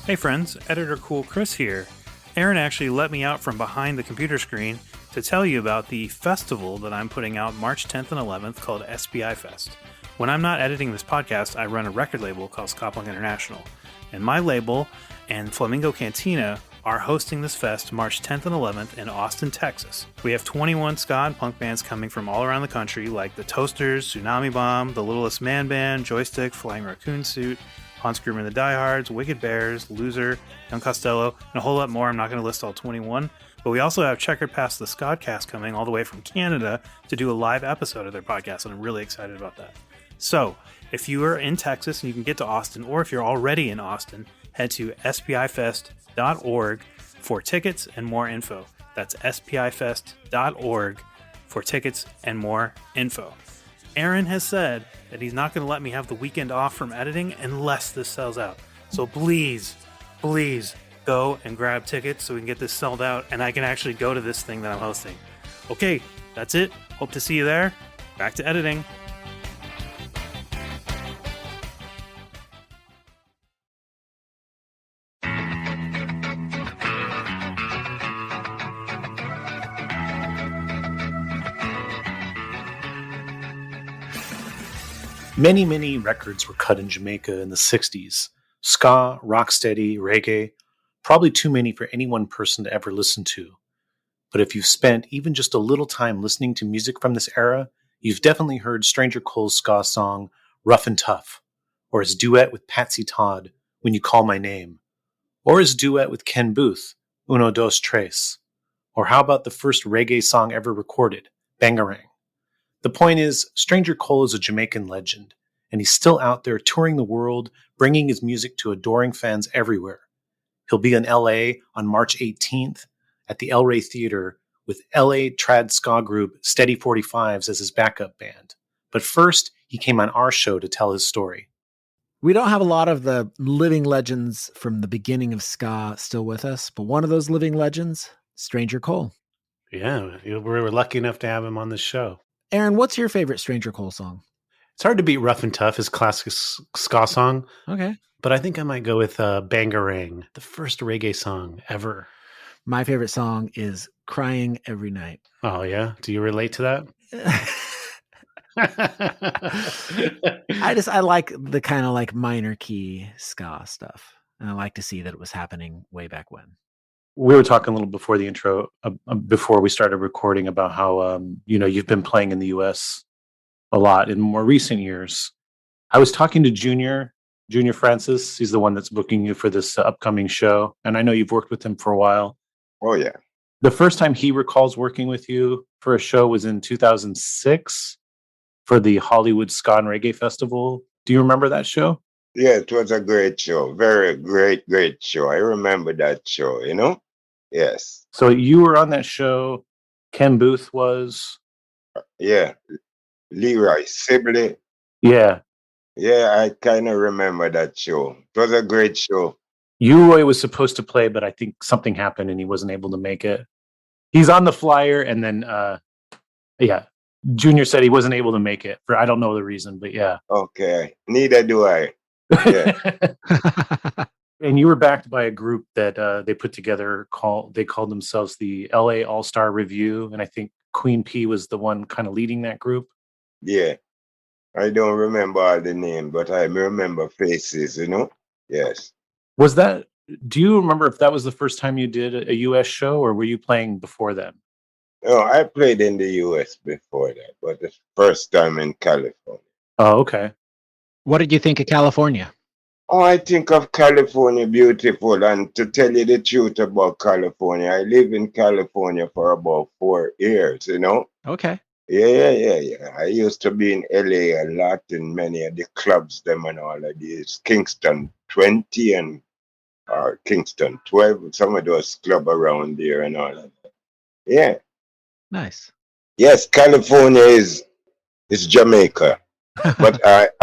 Hey friends, Editor Cool Chris here. Aaron actually let me out from behind the computer screen to tell you about the festival that I'm putting out March 10th and 11th called SBI Fest. When I'm not editing this podcast, I run a record label called Ska International, and my label and Flamingo Cantina are hosting this fest March 10th and 11th in Austin, Texas. We have 21 ska and punk bands coming from all around the country, like the Toasters, Tsunami Bomb, the Littlest Man Band, Joystick, Flying Raccoon Suit, Hans Gruber and the Diehards, Wicked Bears, Loser, Young Costello, and a whole lot more. I'm not going to list all 21, but we also have Checkered Past the Skodcast coming all the way from Canada to do a live episode of their podcast, and I'm really excited about that. So, if you are in Texas and you can get to Austin, or if you're already in Austin, head to spifest.org for tickets and more info. That's spifest.org for tickets and more info. Aaron has said that he's not going to let me have the weekend off from editing unless this sells out. So please, please go and grab tickets so we can get this sold out and I can actually go to this thing that I'm hosting. Okay, that's it. Hope to see you there. Back to editing. Many, many records were cut in Jamaica in the 60s. Ska, rocksteady, reggae, probably too many for any one person to ever listen to. But if you've spent even just a little time listening to music from this era, you've definitely heard Stranger Cole's ska song, Rough and Tough, or his duet with Patsy Todd, When You Call My Name, or his duet with Ken Boothe, Uno Dos Tres, or how about the first reggae song ever recorded, Bangarang? The point is, Stranger Cole is a Jamaican legend, and he's still out there touring the world, bringing his music to adoring fans everywhere. He'll be in LA on March 18th at the El Rey Theater with LA trad ska group Steady 45s as his backup band. But first, he came on our show to tell his story. We don't have a lot of the living legends from the beginning of ska still with us, but one of those living legends, Stranger Cole. Yeah, we were lucky enough to have him on this show. Aaron, what's your favorite Stranger Cole song? It's hard to beat Rough and Tough, his classic ska song. Okay. But I think I might go with Bangarang, the first reggae song ever. My favorite song is Crying Every Night. Oh, yeah? Do you relate to that? I like the kind of like minor key ska stuff. And I like to see that it was happening way back when. We were talking a little before the intro, before we started recording, about how, you've been playing in the U.S. a lot in more recent years. I was talking to Junior Francis. He's the one that's booking you for this upcoming show. And I know you've worked with him for a while. Oh, yeah. The first time he recalls working with you for a show was in 2006 for the Hollywood Ska and Reggae Festival. Do you remember that show? Yeah, it was a great show. Very great show. I remember that show, Yes. So you were on that show. Ken Boothe was. Yeah. Leroy Sibley. Yeah. Yeah, I kind of remember that show. It was a great show. Uroy was supposed to play, but I think something happened and he wasn't able to make it. He's on the flyer, and then, Junior said he wasn't able to make it for I don't know the reason, but yeah. Okay. Neither do I. Yeah. And you were backed by a group that they put together. They called themselves the LA All-Star Review, and I think Queen P was the one kind of leading that group. Yeah. I don't remember all the name, but I remember faces, Yes. Do you remember if that was the first time you did a U.S. show, or were you playing before then? No, I played in the U.S. before that, but the first time in California. Oh, okay. What did you think of California? Oh, I think of California beautiful. And to tell you the truth about California, I live in California for about 4 years, Okay. Yeah. I used to be in LA a lot in many of the clubs, them and all of these. Kingston 20 and Kingston 12, some of those clubs around there and all of that. Yeah. Nice. Yes, California is Jamaica. But I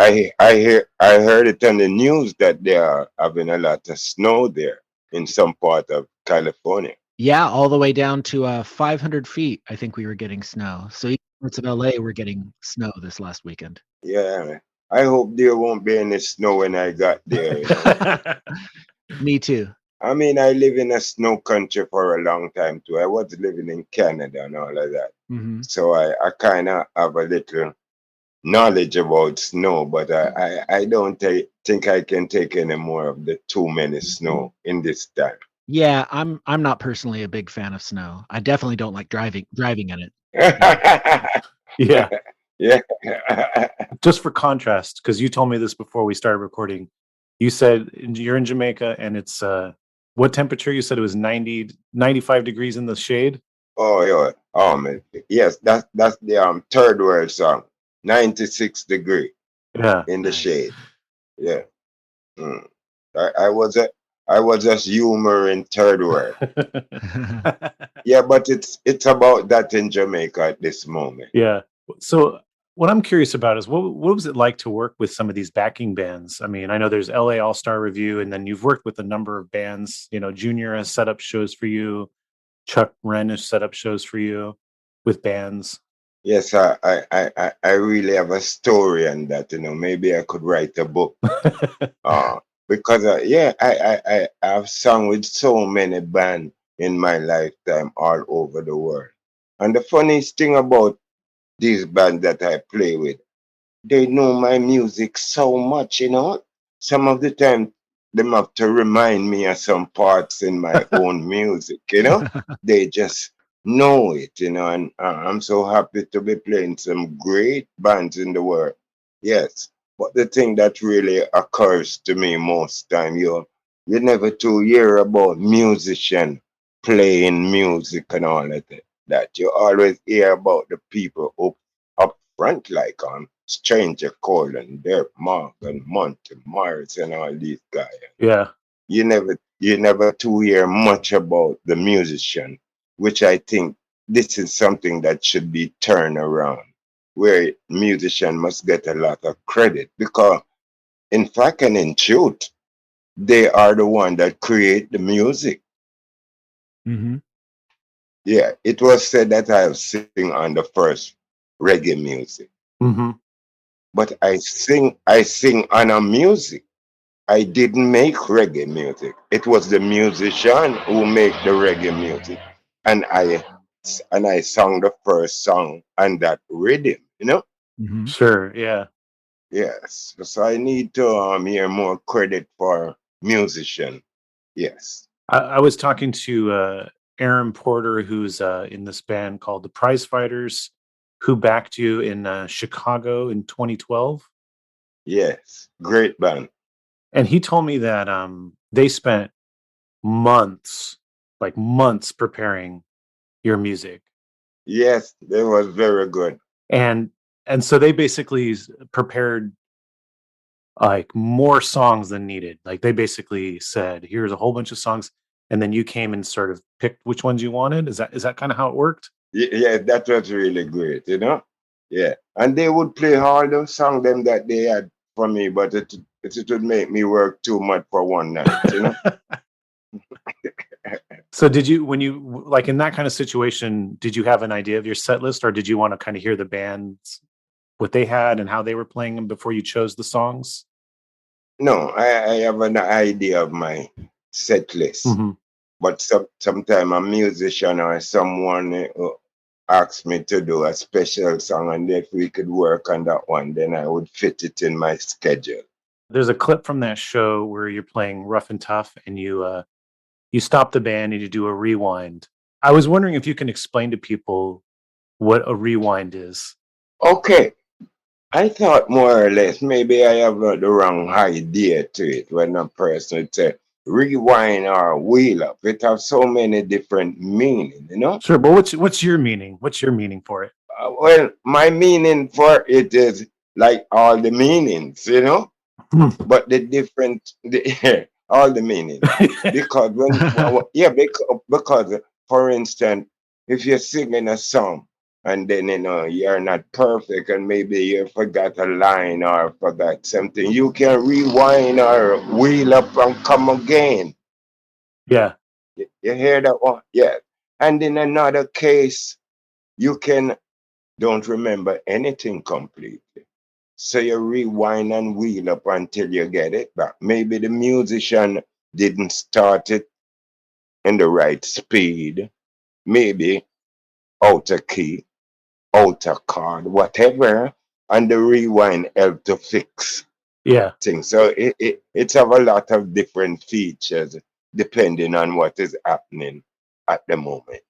heard it on the news that they are having a lot of snow there in some part of California. Yeah, all the way down to 500 feet. I think we were getting snow. So even parts of LA were getting snow this last weekend. Yeah, I hope there won't be any snow when I got there. Me too. I mean, I live in a snow country for a long time too. I was living in Canada and all of that. Mm-hmm. So I kind of have a little knowledge about snow, but I don't think I can take any more of the too many snow in this time. Yeah, I'm not personally a big fan of snow. I definitely don't like driving in it. Yeah. Yeah. Just for contrast, because you told me this before we started recording, you said you're in Jamaica and it's what temperature? You said it was 95 degrees in the shade. Oh yeah. Man. Yes, that's the third world song. 96 degree Yeah. in the shade. Yeah. Mm. I was just humoring third world. Yeah, but it's about that in Jamaica at this moment. Yeah. So what I'm curious about is what was it like to work with some of these backing bands? I mean, I know there's LA All Star Review, and then you've worked with a number of bands. You know, Junior has set up shows for you. Chuck Wren has set up shows for you with bands. Yes, I really have a story on that. Maybe I could write a book. Because yeah, I have sung with so many bands in my lifetime all over the world. And the funniest thing about these bands that I play with, they know my music so much. Some of the time they have to remind me of some parts in my own music. They just know it. And I'm so happy to be playing some great bands in the world. Yes, but the thing that really occurs to me most time, you never to hear about musician playing music and all of that. You always hear about the people up front, like Stranger Colin, Derek Morgan, Monty Morris, and all these guys. Yeah. You never to hear much about the musician, which I think this is something that should be turned around, where musician must get a lot of credit because, in fact and in truth, they are the one that create the music. Mm-hmm. Yeah, it was said that I have sing on the first reggae music. Mm-hmm. But I sing on a music. I didn't make reggae music. It was the musician who make the reggae music. And I sang the first song on that rhythm. Mm-hmm. Sure. Yeah. Yes. So I need to hear more credit for musician. Yes. I was talking to Aaron Porter, who's in this band called the Prize Fighters, who backed you in Chicago in 2012. Yes. Great band. And he told me that they spent months, like months, preparing your music. Yes, they was very good. And so they basically prepared like more songs than needed. Like they basically said, here's a whole bunch of songs, and then you came and sort of picked which ones you wanted. Is that kind of how it worked? Yeah, that was really great. Yeah. And they would play all the songs them that they had for me, but it would make me work too much for one night. So did you, when you, like in that kind of situation, did you have an idea of your set list, or did you want to kind of hear the bands, what they had and how they were playing them before you chose the songs? No, I have an idea of my set list. Mm-hmm. But sometimes a musician or someone asks me to do a special song, and if we could work on that one, then I would fit it in my schedule. There's a clip from that show where you're playing Rough and Tough, and you stop the band and you do a rewind. I was wondering if you can explain to people what a rewind is. Okay. I thought more or less maybe I have the wrong idea to it when a person would say rewind or wheel up. It has so many different meanings. Sure, but what's your meaning? What's your meaning for it? Well, my meaning for it is like all the meanings. But all the meanings. Because because for instance, if you're singing a song and then you're not perfect and maybe you forgot a line or forgot something, you can rewind or wheel up and come again. Yeah. You hear that one? Yeah. And in another case, you don't remember anything completely. So you rewind and wheel up until you get it back. Maybe the musician didn't start it in the right speed, maybe out of key, out of chord, whatever, and the rewind helped to fix Yeah. things. So it's have a lot of different features depending on what is happening at the moment.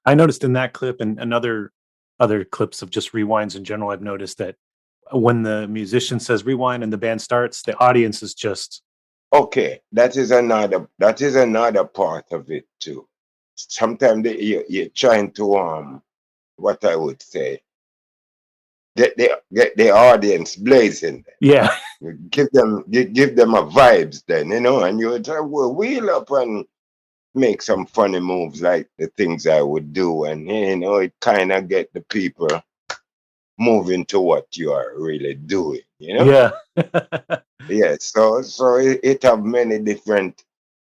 I noticed in that clip and other clips of just rewinds in general, I've noticed that when the musician says rewind and the band starts, the audience is just Okay, that is another part of it too. Sometimes you're trying to what I would say, get the audience blazing. yeah. You give them a vibes then, and you try to wheel up and make some funny moves like the things I would do, and it kind of get the people moving to what you are really doing. Yeah. Yes, so it have many different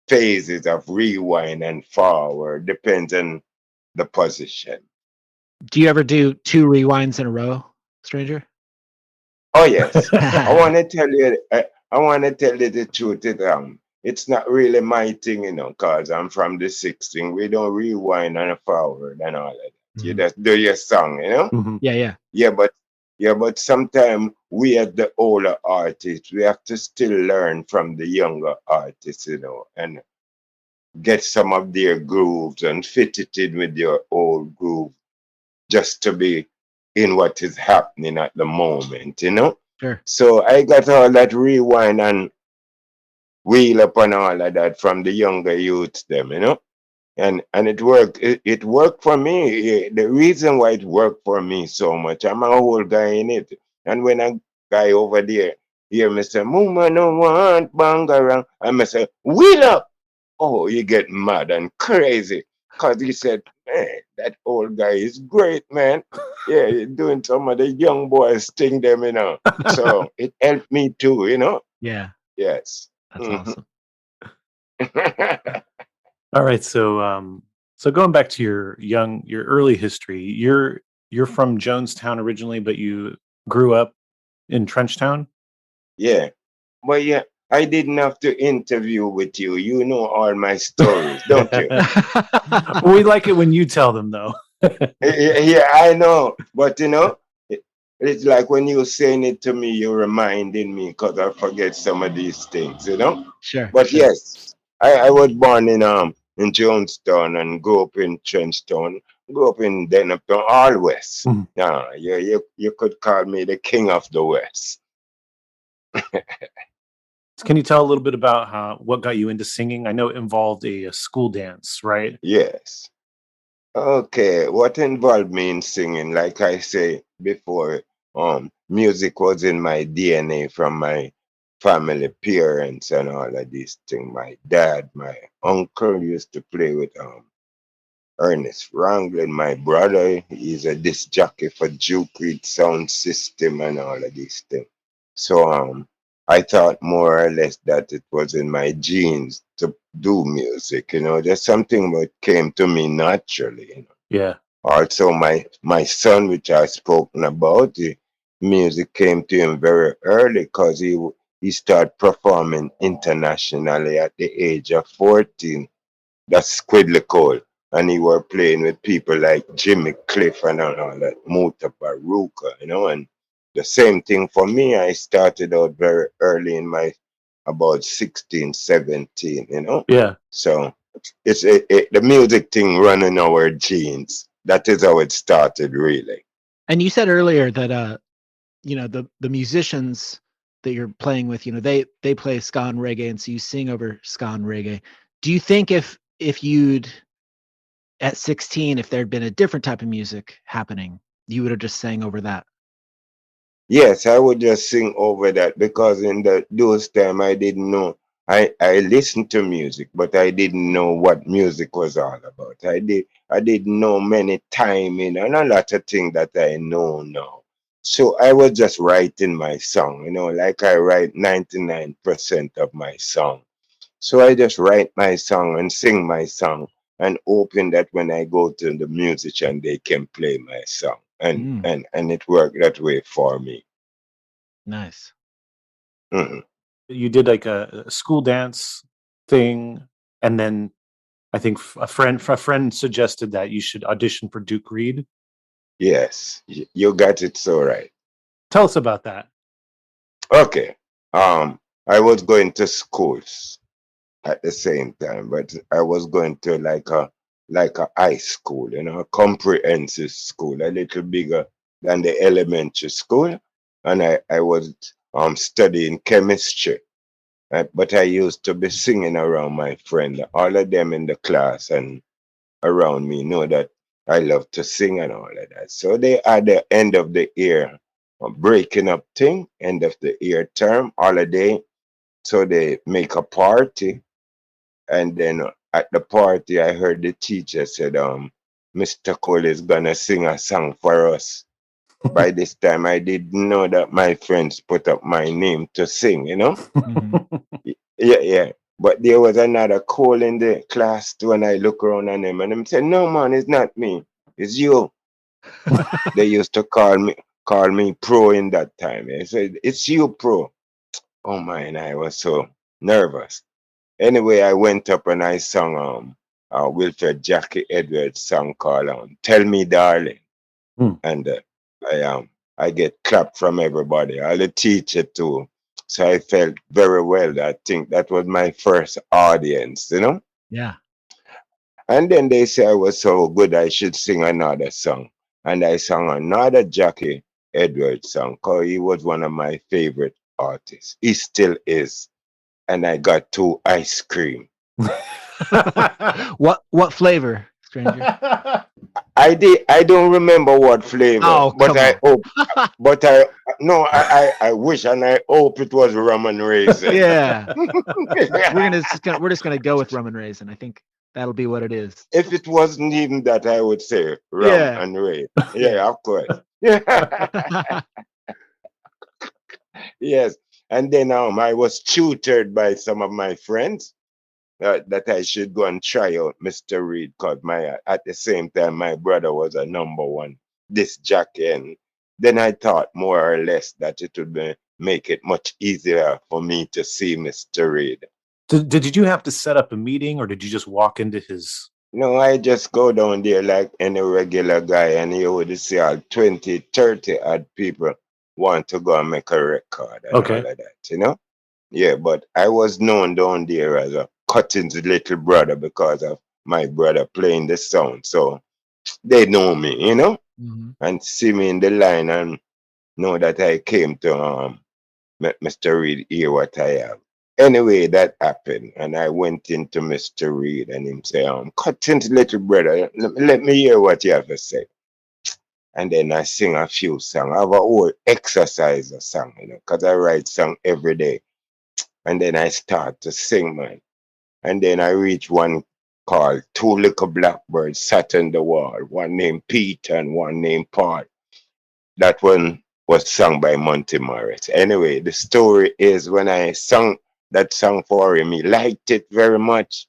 phases of rewind and forward, depends on the position. Do you ever do 2 rewinds in a row, stranger? Oh yes, I want to tell you, I want to tell you the truth. It's not really my thing, cause I'm from the '60s. We don't rewind and forward and all that. You Mhm. just do your song. Mhm. Yeah. Yeah, but sometimes we as the older artists, we have to still learn from the younger artists, and get some of their grooves and fit it in with your old groove just to be in what is happening at the moment. Sure. So I got all that rewind and wheel up and all of that from the younger youths them. And it worked. It worked for me. The reason why it worked for me so much, I'm a old guy in it. And when a guy over there hear me say, Muma no want bangarang, I me say, wheel up. Oh, you get mad and crazy. Because he said, man, that old guy is great, man. Yeah, he's doing some of the young boys thing them. So it helped me too. Yeah. Yes. That's Mhm. awesome. All right. So going back to your early history, you're from Jonestown originally, but you grew up in Trenchtown? Yeah. But yeah, I didn't have to interview with you. You know all my stories, don't you? We like it when you tell them though. Yeah, I know. But it's like when you're saying it to me, you're reminding me because I forget some of these things. Sure. But yes, I was born in Jonestown and grew up in Trenchtown, grew up in Denupton, all West. Mhm. Yeah, you could call me the king of the West. Can you tell a little bit about what got you into singing? I know it involved a school dance, right? Yes. Okay, what involved me in singing, like I say before, music was in my DNA from my family, parents, and all of these things. My dad, my uncle used to play with Ernest Ranglin. My brother, he's a disc jockey for Duke Reid sound system and all of these things. So I thought more or less that it was in my genes to do music. There's something that came to me naturally. Yeah. Also, my son, which I've spoken about, the music came to him very early because he started performing internationally at the age of 14. That's Squidly Cole. And he were playing with people like Jimmy Cliff and all that, Muta Baruka. And the same thing for me. I started out very early in my about 16, 17. Yeah. So it's the music thing running our genes. That is how it started, really. And you said earlier that the musicians that you're playing with, they play ska and reggae, and so you sing over ska and reggae. Do you think if you'd at 16, if there'd been a different type of music happening, you would have just sang over that? Yes, I would just sing over that because in those time I didn't know. I listened to music, but I didn't know what music was all about. I didn't know many timing and a lot of things that I know now. So I was just writing my song, like I write 99% of my song. So I just write my song and sing my song and hoping that when I go to the musician they can play my song. And Mm, and and it worked that way for me. nice. Mhm. You did like a school dance thing, and then I think a friend suggested that you should audition for Duke Reid. Yes, you got it so right. Tell us about that. Okay. I was going to schools at the same time, but I was going to like a high school, a comprehensive school, a little bigger than the elementary school, and I was studying chemistry. But I used to be singing around my friend. All of them in the class and around me know that I love to sing and all of that. So they had the end of the year breaking up thing, end of the year term, holiday. So they make a party. And then at the party, I heard the teacher said, Mr. Cole is gonna sing a song for us. By this time, I didn't know that my friends put up my name to sing, Yeah, yeah. But there was another Cole in the class too, and I look around on him and him said, no man, it's not me. It's you. They used to call me Pro in that time. They said, it's you, Pro. Oh man, I was so nervous. Anyway, I went up and I sung Wilfred Jackie Edwards' song called Tell Me Darling. And I get clapped from everybody, all the teacher too. So I felt very well. I think that was my first audience, Yeah. And then they say I was so good I should sing another song. And I sang another Jackie Edwards song because he was one of my favorite artists. He still is. And I got 2 ice cream. What flavor, stranger? I don't remember what flavor, Oh, but come I on. hope. But I no, I wish and I hope it was rum and raisin. Yeah. We're just gonna go with rum and raisin. I think that'll be what it is. If it wasn't even that, I would say rum Yeah. and raisin. Yeah, of course. Yeah. Yes. And then I was tutored by some of my friends that I should go and try out Mr. Reid because at the same time my brother was a number one disc jockey, and then I thought more or less that it would make it much easier for me to see Mr. Reid. Did you have to set up a meeting, or did you just walk into his? No, I just go down there like any regular guy, and you would see all 20, 30 odd people want to go and make a record and Okay. all of that, Yeah, but I was known down there as a Cutting's little brother because of my brother playing the sound. So they know me, and see me in the line and know that I came to Mr. Reid hear what I have. Anyway, that happened, and I went into Mr. Reid and him say, Cutting's little brother, let me hear what you have to say. And then I sing a few songs. I have a whole exercise of song, because I write song every day. And then I start to sing, man. And then I reach one called Two Little Blackbirds Sat on the Wall, one named Peter and one named Paul. That one was sung by Monty Morris. Anyway, the story is when I sung that song for him, he liked it very much.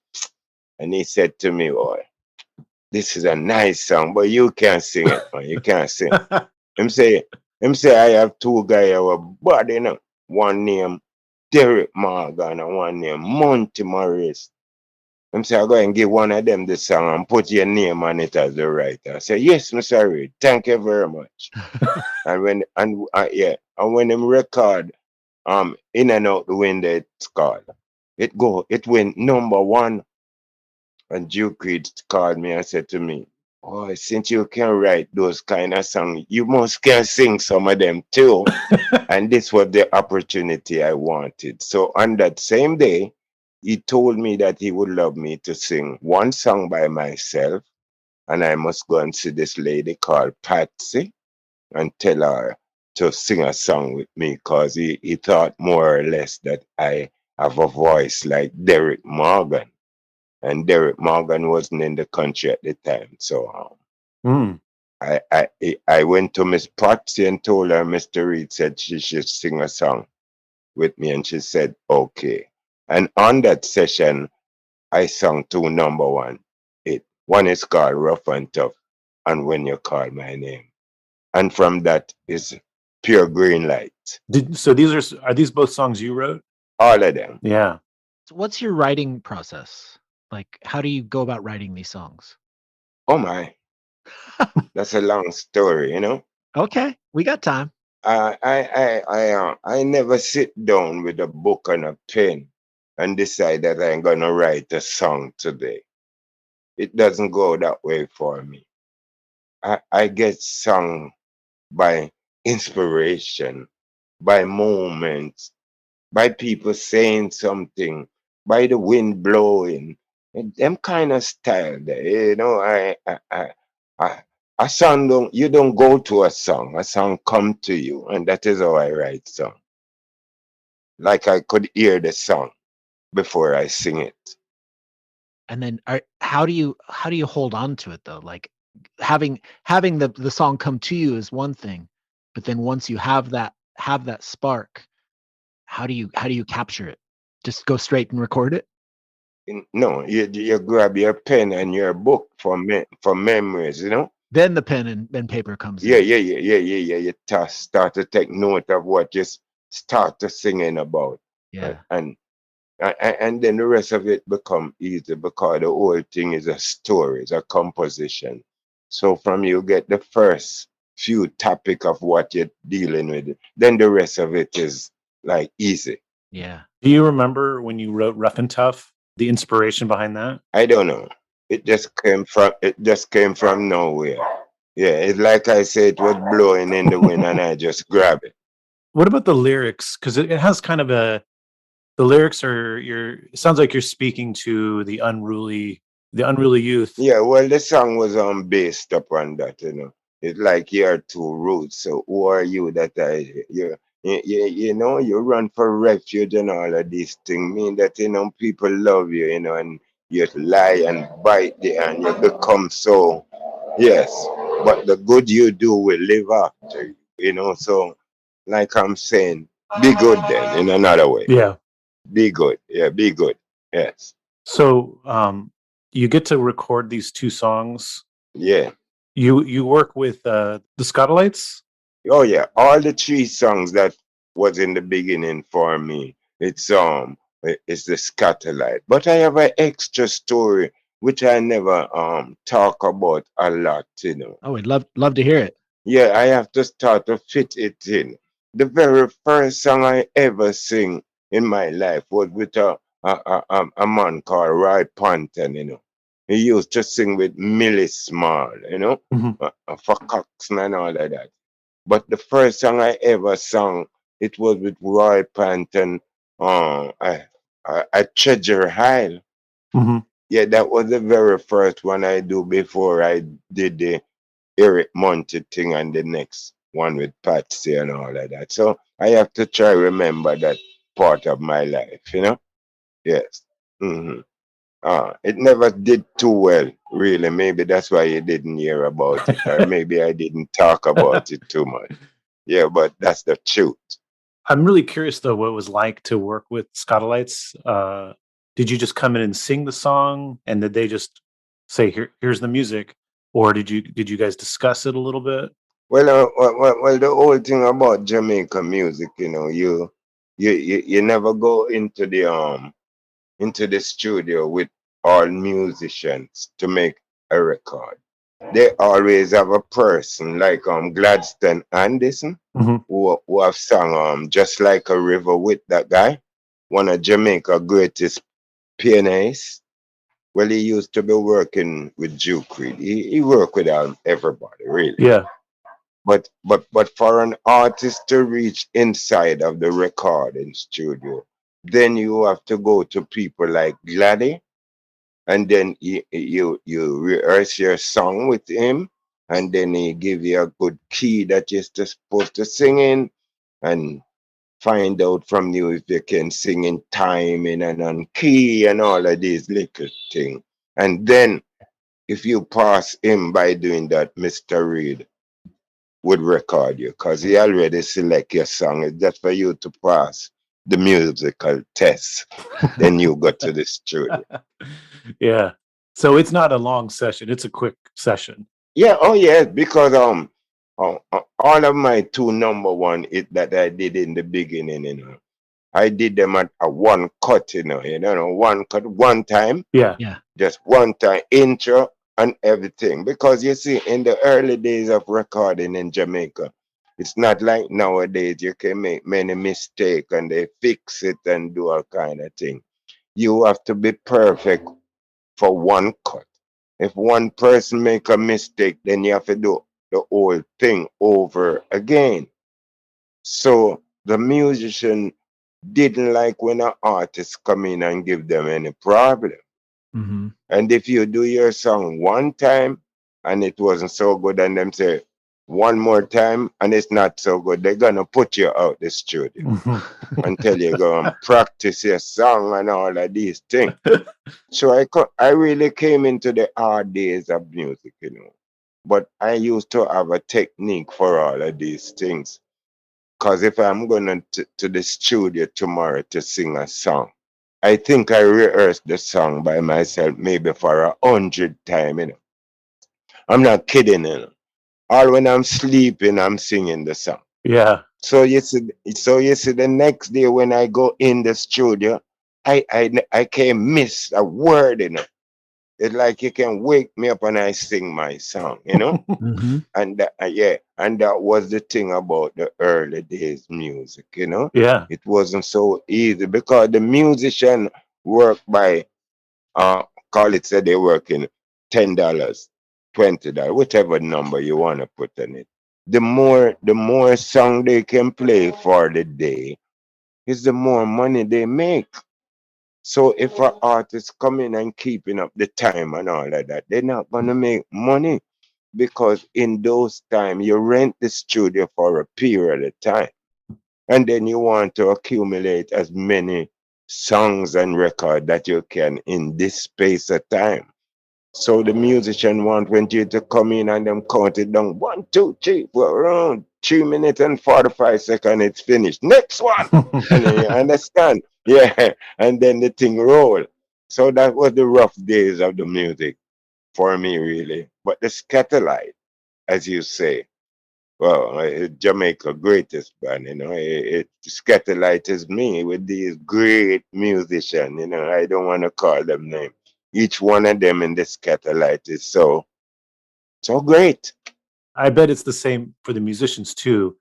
And he said to me, boy, this is a nice song, but you can't sing it, man. You can't sing. Him say, I have 2 guys our body, one named Derek Morgan and one named Monty Morris. Him say, I go and give one of them the song and put your name on it as the writer. I say, yes, Mr. Reid, thank you very much. and when him record In and Out the Wind, it's called, it went number 1. And Duke Reid called me and said to me, oh, since you can write those kind of songs, you must can sing some of them too. And this was the opportunity I wanted. So on that same day, he told me that he would love me to sing one song by myself. And I must go and see this lady called Patsy and tell her to sing a song with me because he thought more or less that I have a voice like Derek Morgan. And Derek Morgan wasn't in the country at the time. So I went to Miss Patsy and told her Mr. Reid said she should sing a song with me, and she said, okay. And on that session, I sang 2 number 1. One is called Rough and Tough, and When You Call My Name. And from that is Pure Green Light. So are these both songs you wrote? All of them. Yeah. What's your writing process? Like, how do you go about writing these songs? Oh my, that's a long story, you know. Okay, we got time. I never sit down with a book and a pen and decide that I'm gonna write a song today. It doesn't go that way for me. I get sung by inspiration, by moments, by people saying something, by the wind blowing, and them kind of style there. You know, I a song don't you don't go to a song come to you, and that is how I write song. Like I could hear the song before I sing it. And then how do you hold on to it though? Like having the song come to you is one thing, but then once you have that spark, how do you capture it? Just go straight and record it? No, you grab your pen and your book for memories, you know. Then the pen and paper comes Yeah, in. yeah. You start to take note of what you start to singing about, Yeah. and then the rest of it become easy because the whole thing is a story, it's a composition. So from you get the first few topic of what you're dealing with, then the rest of it is like easy. Yeah. Do you remember when you wrote Rough and Tough, the inspiration behind that? I don't know. It just came from nowhere. Yeah, it's like I said, it was blowing in the wind and I just grab it. What about the lyrics? Because it has kind of the lyrics are it sounds like you're speaking to the unruly youth. Yeah, well, the song was based upon that, you know. It's like you're two roots. So who are you that you know, you run for refuge and all of these things mean that, you know, people love you, you know, and you lie and bite the and you become so, yes. But the good you do will live after you, you know. So, like I'm saying, be good then in another way. Yeah. Be good. Yeah, be good. Yes. So you get to record these two songs. Yeah. You work with the Skatalites? Oh yeah, all the three songs that was in the beginning for me, it's the Skatalites. But I have an extra story which I never talk about a lot, you know. Oh, we'd love to hear it. Yeah, I have to start to fit it in. The very first song I ever sing in my life was with a man called Roy Panton, you know. He used to sing with Millie Small, you know, Mhm. for Coxon and all of that. But the first song I ever sang, it was with Roy Panton. I Treasure High. Mhm. Yeah, that was the very first one I do before I did the Eric Monty thing and the next one with Patsy and all of that. So I have to try remember that part of my life, you know? Yes. hmm it never did too well, really. Maybe that's why you didn't hear about it, or maybe I didn't talk about it too much. Yeah, but that's the truth. I'm really curious though what it was like to work with Skatalites. Did you just come in and sing the song, and did they just say here's the music, or did you guys discuss it a little bit? Well, the whole thing about Jamaica music, you know, you never go into the studio with all musicians to make a record. They always have a person like Gladstone Anderson Mhm. who have sung Just Like a River with that guy, one of Jamaica's greatest pianists. Well, he used to be working with Duke Reid. He worked with everybody, really. Yeah. But for an artist to reach inside of the recording studio, then you have to go to people like Gladdy, and then you rehearse your song with him, and then he give you a good key that you're supposed to sing in, and find out from you if you can sing in timing and on key and all of these little things. And then if you pass him by doing that, Mr. Reid would record you because he already select your song. It's just for you to pass the musical test. Then you go to the studio. Yeah. So it's not a long session; it's a quick session. Yeah, oh yeah, because all of my two number one it that I did in the beginning, you know, I did them at a one cut, one cut, one time, Yeah. Yeah. just one time intro and everything. Because you see, in the early days of recording in Jamaica, it's not like nowadays you can make many mistakes and they fix it and do all kind of thing. You have to be perfect for one cut. If one person make a mistake, then you have to do the whole thing over again. So the musician didn't like when an artist come in and give them any problem. Mm-hmm. And if you do your song one time and it wasn't so good, and them say one more time and it's not so good, they're gonna put you out the studio until you go and practice your song and all of these things. So I really came into the hard days of music, But I used to have a technique for all of these things. Because if I'm going to the studio tomorrow to sing a song, I think I rehearsed the song by myself maybe for 100 times. I'm not kidding. Or when I'm sleeping, I'm singing the song. Yeah. So you see, the next day when I go in the studio, I can't miss a word. It's like you can wake me up and I sing my song. Mm-hmm. And that was the thing about the early days music. Yeah. It wasn't so easy because the musician work by call it, say they working $10, $20, whatever number you want to put in it. The more song they can play for the day is the more money they make. So if an artist come in and keeping up the time and all of that, they're not gonna make money, because in those times you rent the studio for a period of time, and then you want to accumulate as many songs and records that you can in this space of time. So the musician want you to come in and them count it down 1, 2, 3, 4, around 3 minutes and 45 seconds. It's finished. Next one, and then you understand, yeah, and then the thing roll. So that was the rough days of the music for me, really. But the Skatalites, as you say, well, Jamaica greatest band, Skatalites is me with these great musicians, I don't want to call them names. Each one of them in the Skatalites is so great. I bet it's the same for the musicians too.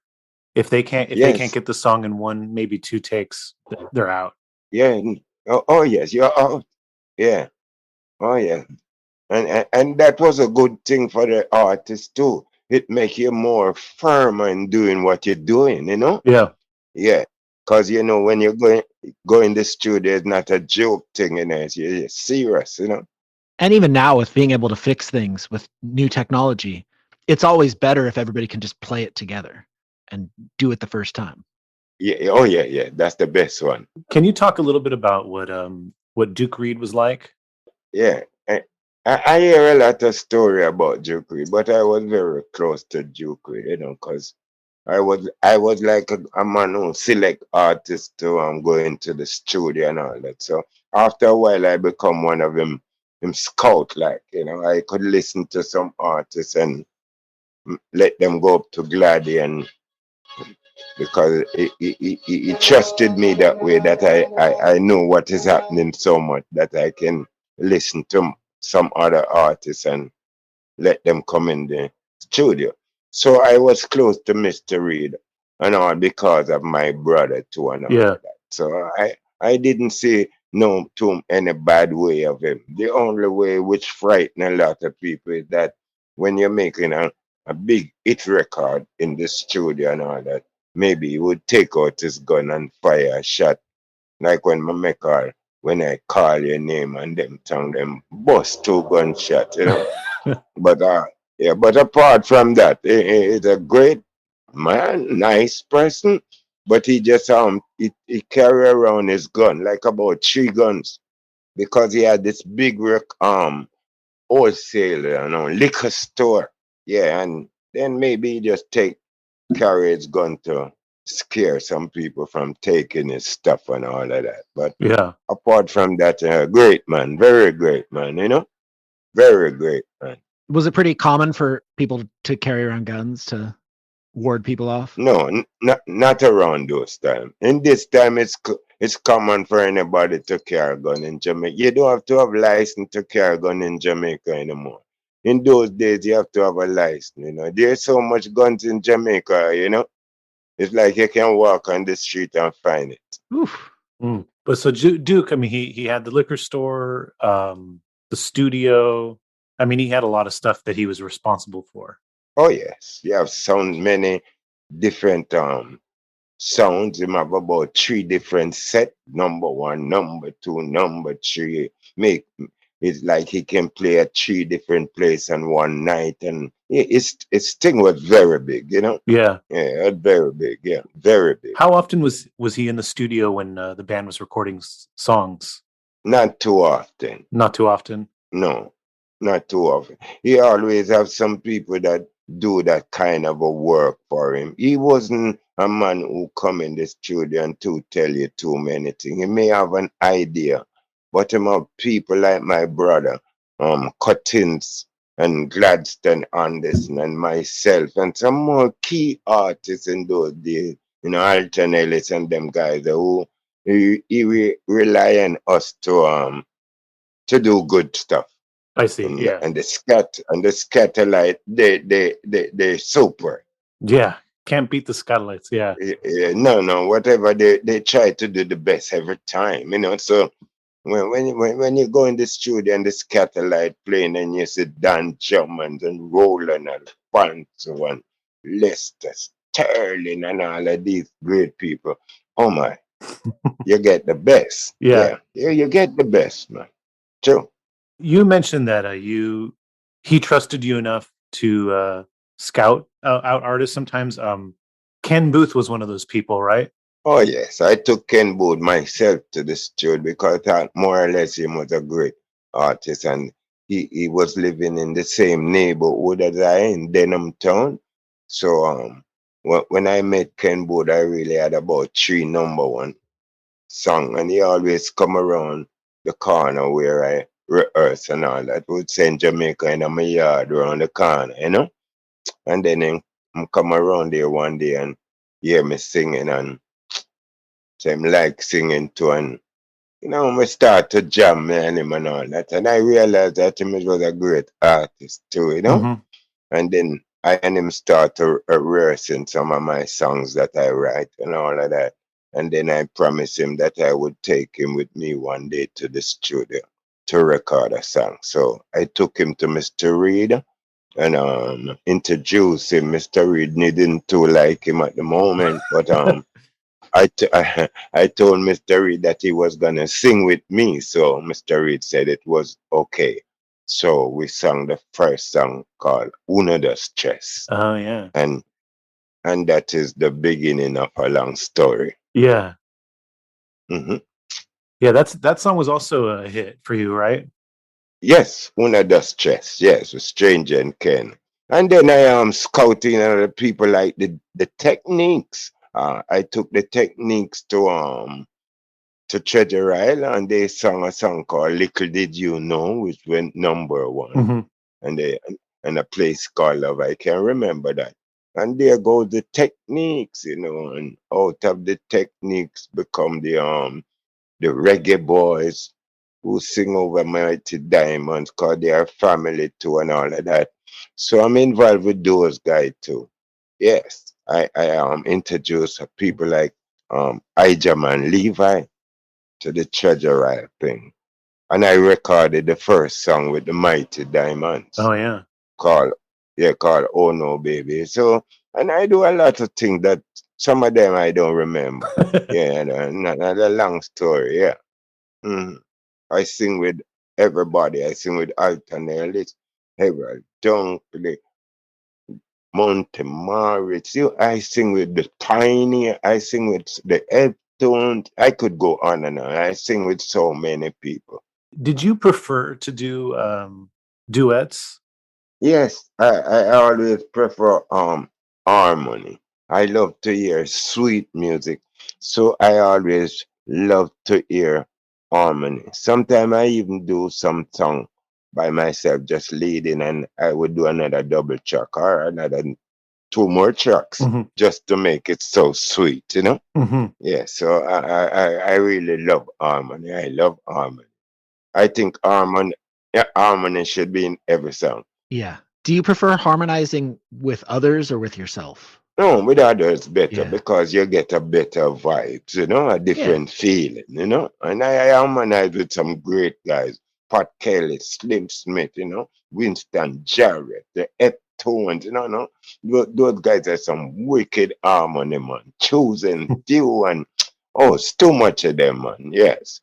If they can't Yes, get the song in one, maybe two takes, they're out. yeah. Oh yes, you're out. Yeah. Oh yeah. And that was a good thing for the artist too. It make you more firm in doing what you're doing. Yeah. Yeah, because when you're go in the studio, it's not a joke thing, you're serious. And even now, with being able to fix things with new technology, it's always better if everybody can just play it together and do it the first time. Yeah, oh yeah, that's the best one. Can you talk a little bit about what Duke Reid was like? Yeah, I hear a lot of story about Duke Reid, but I was very close to Duke Reid, because I was like a man who select artists to go into the studio and all that. So after a while, I become one of him scout, like, I could listen to some artists and let them go up to Gladdy, and because he trusted me that way, that I know what is happening so much that I can listen to some other artists and let them come in the studio. So I was close to Mr. Reid and all because of my brother too and all Yeah. of that. So I didn't see no to any bad way of him. The only way which frighten a lot of people is that when you're making a big hit record in the studio and all that, maybe he would take out his gun and fire a shot. Like when when I call your name and them tongue them bust 2 gunshots. But but apart from that, he's a great man, nice person. But he just he carry around his gun, like about 3 guns, because he had this big wholesale, liquor store. Yeah, and then maybe he just carry his gun to scare some people from taking his stuff and all of that. But Yeah. apart from that, great man, very great man. Very great man. Was it pretty common for people to carry around guns to ward people off? No, not around those time. In this time, it's common for anybody to carry a gun in Jamaica. You don't have to have license to carry a gun in Jamaica anymore. In those days, you have to have a license. You know, there's so much guns in Jamaica. You know, it's like you can walk on the street and find it. Oof. But so Duke, I mean, he had the liquor store, the studio. I mean, he had a lot of stuff that he was responsible for. Oh yes, you have many different sounds. You have about 3 different set. Number 1, number 2, number 3. Make it's like he can play at 3 different places on one night, and his thing was very big. You know. Yeah. Yeah, very big. Yeah, very big. How often was he in the studio when the band was recording songs? Not too often. Not too often. No, not too often. He always have some people that do that kind of a work for him. He wasn't a man who come in the studio and to tell you too many things. He may have an idea, but him have people like my brother, Cuttins and Gladstone Anderson and myself and some more key artists in those days, you know, Alton Ellis and them guys who he rely on us to do good stuff. I see. Yeah. And the Skatalites, they're super. Yeah. Can't beat the Skatalites. Yeah. No, whatever they try to do the best every time, you know. So when you go in the studio and the Skatalite playing and you see Dan Drummond and Roland and Fanso and Lester Sterling and all of these great people, oh my, you get the best. Yeah. You get the best, man. True. You mentioned that he trusted you enough to scout out artists sometimes. Ken Boothe was one of those people, right? Oh yes, I took Ken Boothe myself to the studio because I thought more or less he was a great artist, and he was living in the same neighborhood as I in Denham Town. So when I met Ken Boothe, I really had about 3 number 1 song, and he always come around the corner where I rehearse and all that. Would send Jamaica in my yard around the corner, you know. And then him come around there one day and hear me singing, and so him like singing too, and you know, we start to jam me and him and all that, and I realized that him was a great artist too, you know. Mm-hmm. And then I and him start to rehearsing some of my songs that I write and all of that. And then I promised him that I would take him with me one day to the studio to record a song. So I took him to Mr. Reid and introduced him. Mr. Reid didn't too like him at the moment, but I told Mr. Reid that he was gonna sing with me. So Mr. Reid said it was okay. So we sang the first song called Uno Dos Stress. Oh yeah. And that is the beginning of a long story. Yeah. Mm-hmm. Yeah, that song was also a hit for you, right? Yes, Uno Dos Stress. Yes, with Stranger and Ken. And then I am scouting other people like the techniques. I took the techniques to Treasure Island. They sang a song called Little Did You Know, which went number 1. Mm-hmm. And a place called Love. I can remember that. And there goes the techniques, you know, and out of the techniques become the reggae boys who sing over Mighty Diamonds because they are family too and all of that. So I'm involved with those guys too. Yes, I introduce people like Ijaman Levi to the Treasure Isle thing. And I recorded the first song with the Mighty Diamonds. Oh yeah. Called Oh No Baby. So, and I do a lot of things that some of them I don't remember. Yeah, not a long story. Yeah. Mm. I sing with everybody. I sing with Alton Ellis, Harold Dunkley, Monty Morris. I sing with the Tiny. I sing with the Edtones. I could go on and on. I sing with so many people. Did you prefer to do duets? Yes, I always prefer harmony. I love to hear sweet music, so I always love to hear harmony. Sometimes I even do some song by myself, just leading, and I would do another double track or another 2 more tracks Mhm. just to make it so sweet, you know? Mhm. Yeah, so I really love harmony. I love harmony. I think harmony should be in every song. Yeah. Do you prefer harmonizing with others or with yourself? No, with others better Yeah. because you get a better vibes, you know, a Yeah. different feeling, you know. And I harmonize with some great guys, Pat Kelly, Slim Smith, you know, Winston Jarrett, the Tones, you know, no? Those guys are some wicked harmony, man. Choosing few and oh, it's too much of them, man. Yes,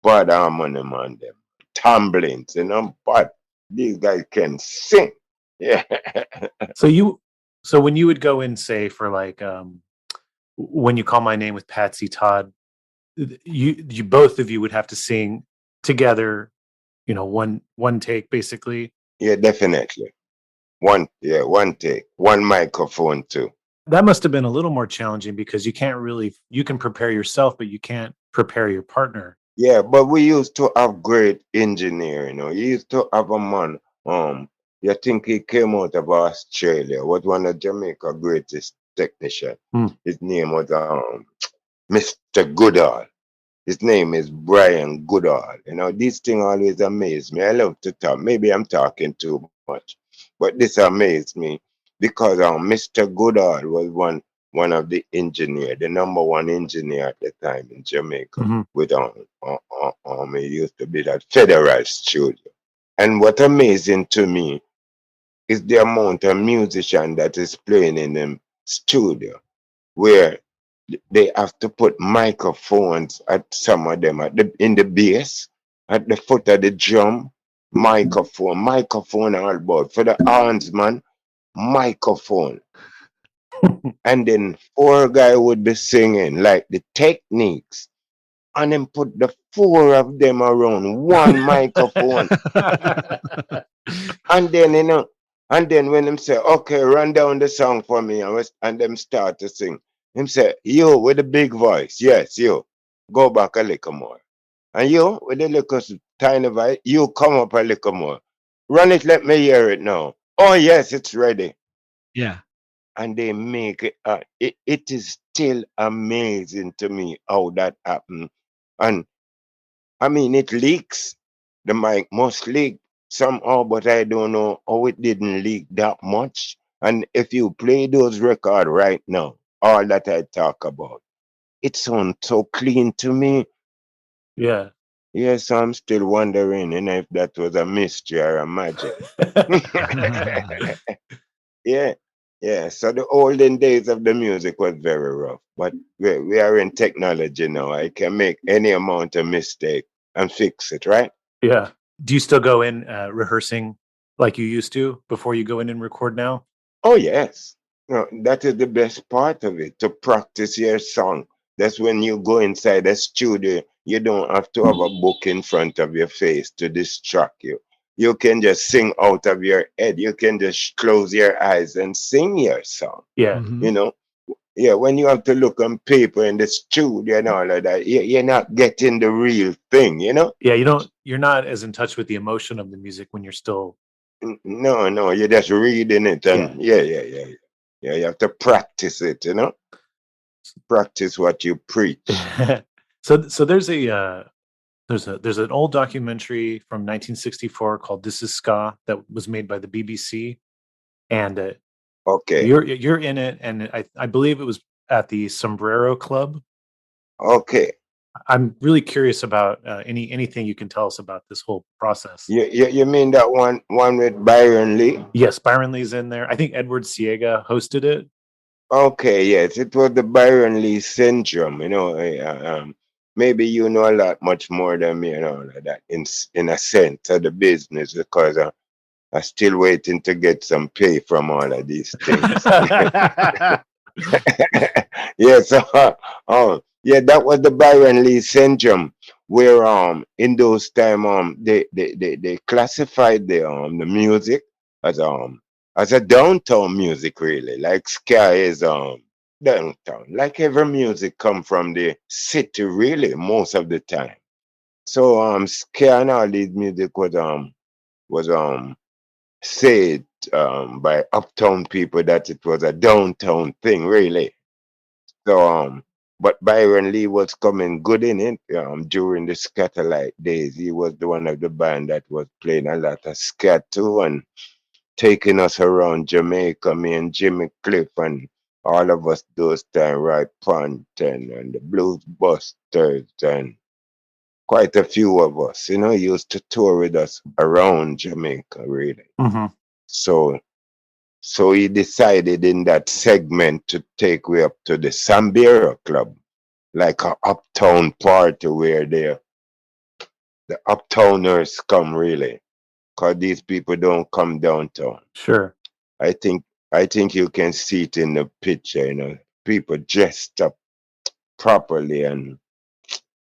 but harmony, man, them tumblings, you know. But these guys can sing, yeah. So when you would go in, say, for like when you call my name with Patsy Todd, you both of you would have to sing together, one take basically. Yeah, definitely. One take, one microphone too. That must have been a little more challenging because you can prepare yourself, but you can't prepare your partner. Yeah, but we used to have great engineer, you know. You used to have a man, you think he came out of Australia, was one of Jamaica's greatest technician. Hmm. His name was Mr. Goodall. His name is Brian Goodall. You know, this thing always amazed me. I love to talk. Maybe I'm talking too much, but this amazed me because Mr. Goodall was one of the engineer, the number one engineer at the time in Jamaica. Mhm. With he used to be that Federal Studio. And what amazing to me is the amount of musician that is playing in them studio, where they have to put microphones at some of them in the bass, at the foot of the drum, microphone all about for the horns, man, microphone. And then 4 guy would be singing like the techniques, and then put the 4 of them around one microphone. And then and then when him say, okay, run down the song for me, and them start to sing. Him say, you with the big voice, yes, you go back a little more. And you with the little tiny voice, you come up a little more. Run it, let me hear it now. Oh yes, it's ready. Yeah. And they make it. It is still amazing to me how that happened. And I mean, it leaks. The mic must leak somehow, but I don't know how it didn't leak that much. And if you play those records right now, all that I talk about, it sounds so clean to me. Yeah. Yes, I'm still wondering if that was a mystery or a magic. Yeah, yeah. So the olden days of the music was very rough, but we are in technology now. I can make any amount of mistake and fix it, right? Yeah. Do you still go in rehearsing like you used to before you go in and record now? Oh, yes. No, that is the best part of it, to practice your song. That's when you go inside the studio, you don't have to have a book in front of your face to distract you. You can just sing out of your head. You can just close your eyes and sing your song. Yeah. Mhm. You know, yeah, when you have to look on paper in the studio and all of that, you're not getting the real thing, you know? Yeah, you're not as in touch with the emotion of the music when you're still. No, you're just reading it, and yeah, you have to practice it, you know? Practice what you preach. So there's an old documentary from 1964 called This Is Ska that was made by the BBC, and Okay, you're in it, and I believe it was at the Sombrero Club. okay. I'm really curious about anything you can tell us about this whole process. You mean that one with Byron Lee? Yes, Byron Lee's in there. I think Edward Siega hosted it. Okay, yes, it was the Byron Lee syndrome. You know, maybe you know a lot much more than me, you know, like that in a sense of the business, because I'm still waiting to get some pay from all of these things. Yes, yeah, that was the Byron Lee syndrome, where in those time they classified the music as as a downtown music, really, like ska is downtown, like every music come from the city, really, most of the time. So ska and all these music was said by uptown people that it was a downtown thing, really. So, but Byron Lee was coming good in it during the Skatalite days. He was the one of the band that was playing a lot of scat too and taking us around Jamaica, me and Jimmy Cliff and all of us those time, right? Ponton and the Blues Busters and quite a few of us, used to tour with us around Jamaica, really. Mm-hmm. So so he decided in that segment to take me up to the Sombrero Club, like a uptown party where the uptowners come really, cause these people don't come downtown. Sure. I think I think you can see it in the picture, people dressed up properly and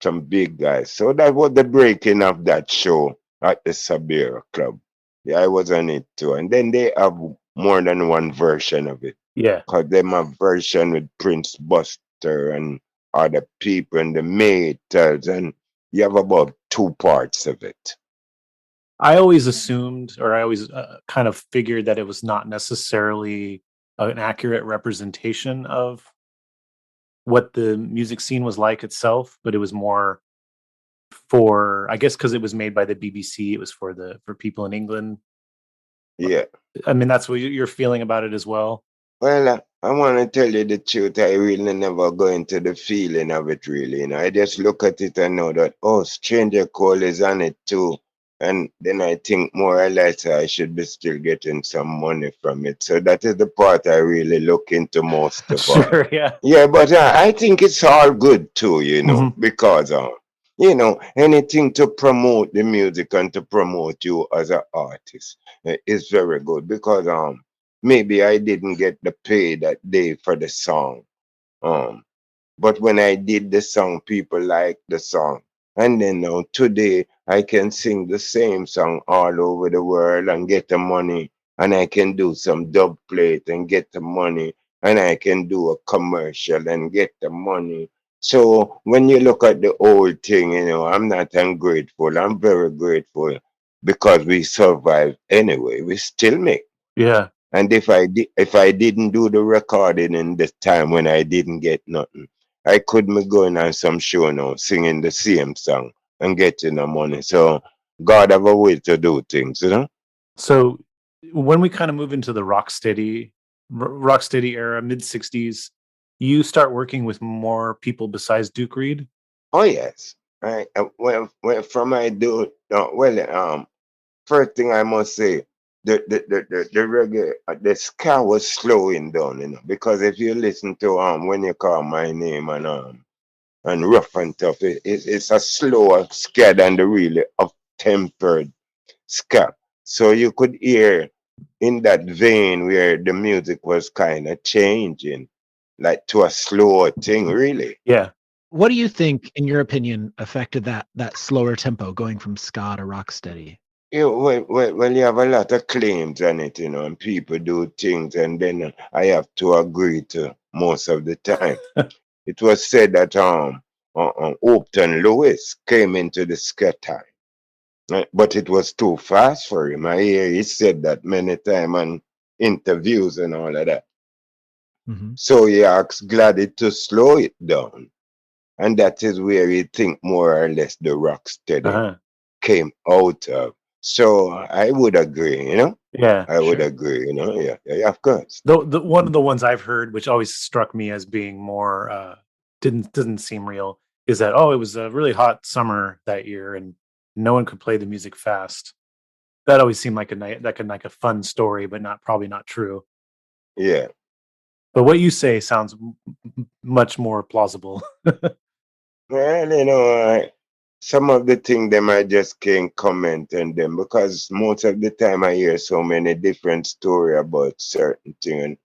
some big guys. So that was the breaking of that show at the Sabira Club. Yeah, I was on it too. And then they have more than one version of it. Yeah. Because them have version with Prince Buster and other people and the Maters, and you have about two parts of it. I always assumed, or I always kind of figured that it was not necessarily an accurate representation of what the music scene was like itself, but it was more for, I guess, because it was made by the BBC. It was for people in England. Yeah. I mean, that's what you're feeling about it as well. Well, I want to tell you the truth. I really never go into the feeling of it, really. I just look at it and know that, oh, Stranger Cole is on it too. And then I think more or less I should be still getting some money from it. So that is the part I really look into most of all. Sure, yeah. Yeah, but I think it's all good too, Mhm. because, anything to promote the music and to promote you as an artist is very good because maybe I didn't get the pay that day for the song. Um, but when I did the song, people liked the song. And then now today I can sing the same song all over the world and get the money. And I can do some dub plate and get the money. And I can do a commercial and get the money. So when you look at the whole thing, I'm not ungrateful. I'm very grateful because we survive anyway. We still make. Yeah. And if I didn't do the recording in the time when I didn't get nothing, I could be going on some show now, singing the same song and getting the money. So God have a way to do things. So when we kind of move into the rocksteady era, mid '60s, you start working with more people besides Duke Reid. Oh yes. Well, from I do first thing I must say, the reggae, the ska was slowing down, because if you listen to when you call my name and rough and tough, it's a slower ska than the really up tempered ska. So you could hear in that vein where the music was kind of changing, like to a slower thing, really. Yeah. What do you think, in your opinion, affected that slower tempo going from ska to rocksteady? Well, you have a lot of claims on it, and people do things, and then I have to agree to most of the time. It was said that Upton Lewis came into the ska time, right? But it was too fast for him. I hear he said that many times on interviews and all of that. Mhm. So he asked Gladys to slow it down, and that is where he think more or less the rocksteady Uh-huh. came out of. So I would agree, Yeah. I would Sure. agree, yeah, of course. The one of the ones I've heard, which always struck me as being more didn't seem real, is that it was a really hot summer that year and no one could play the music fast. That always seemed like like a fun story, but probably not true. Yeah. But what you say sounds much more plausible. Well, some of the things them I just can't comment on them because most of the time I hear so many different story about certain things.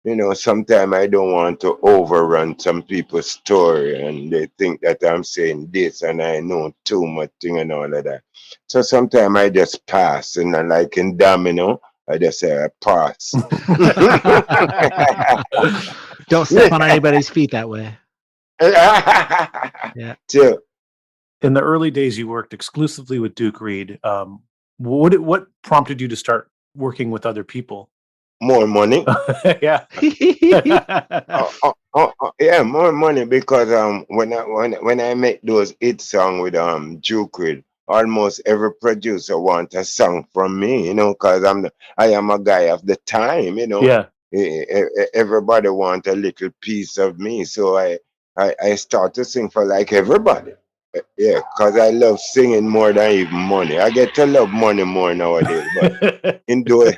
And sometimes I don't want to overrun some people's story and they think that I'm saying this and I know too much thing and all of that. So sometimes I just pass and I like in domino, I just say I pass. Don't step on anybody's feet that way. Yeah. So, In the early days, you worked exclusively with Duke Reid. What prompted you to start working with other people? More money. Yeah. Yeah, more money because when I make those hit song with Duke Reid, almost every producer want a song from me, because I am a guy of the time. Yeah. Everybody want a little piece of me, so I start to sing for like everybody. Yeah, because I love singing more than even money. I get to love money more nowadays, but in those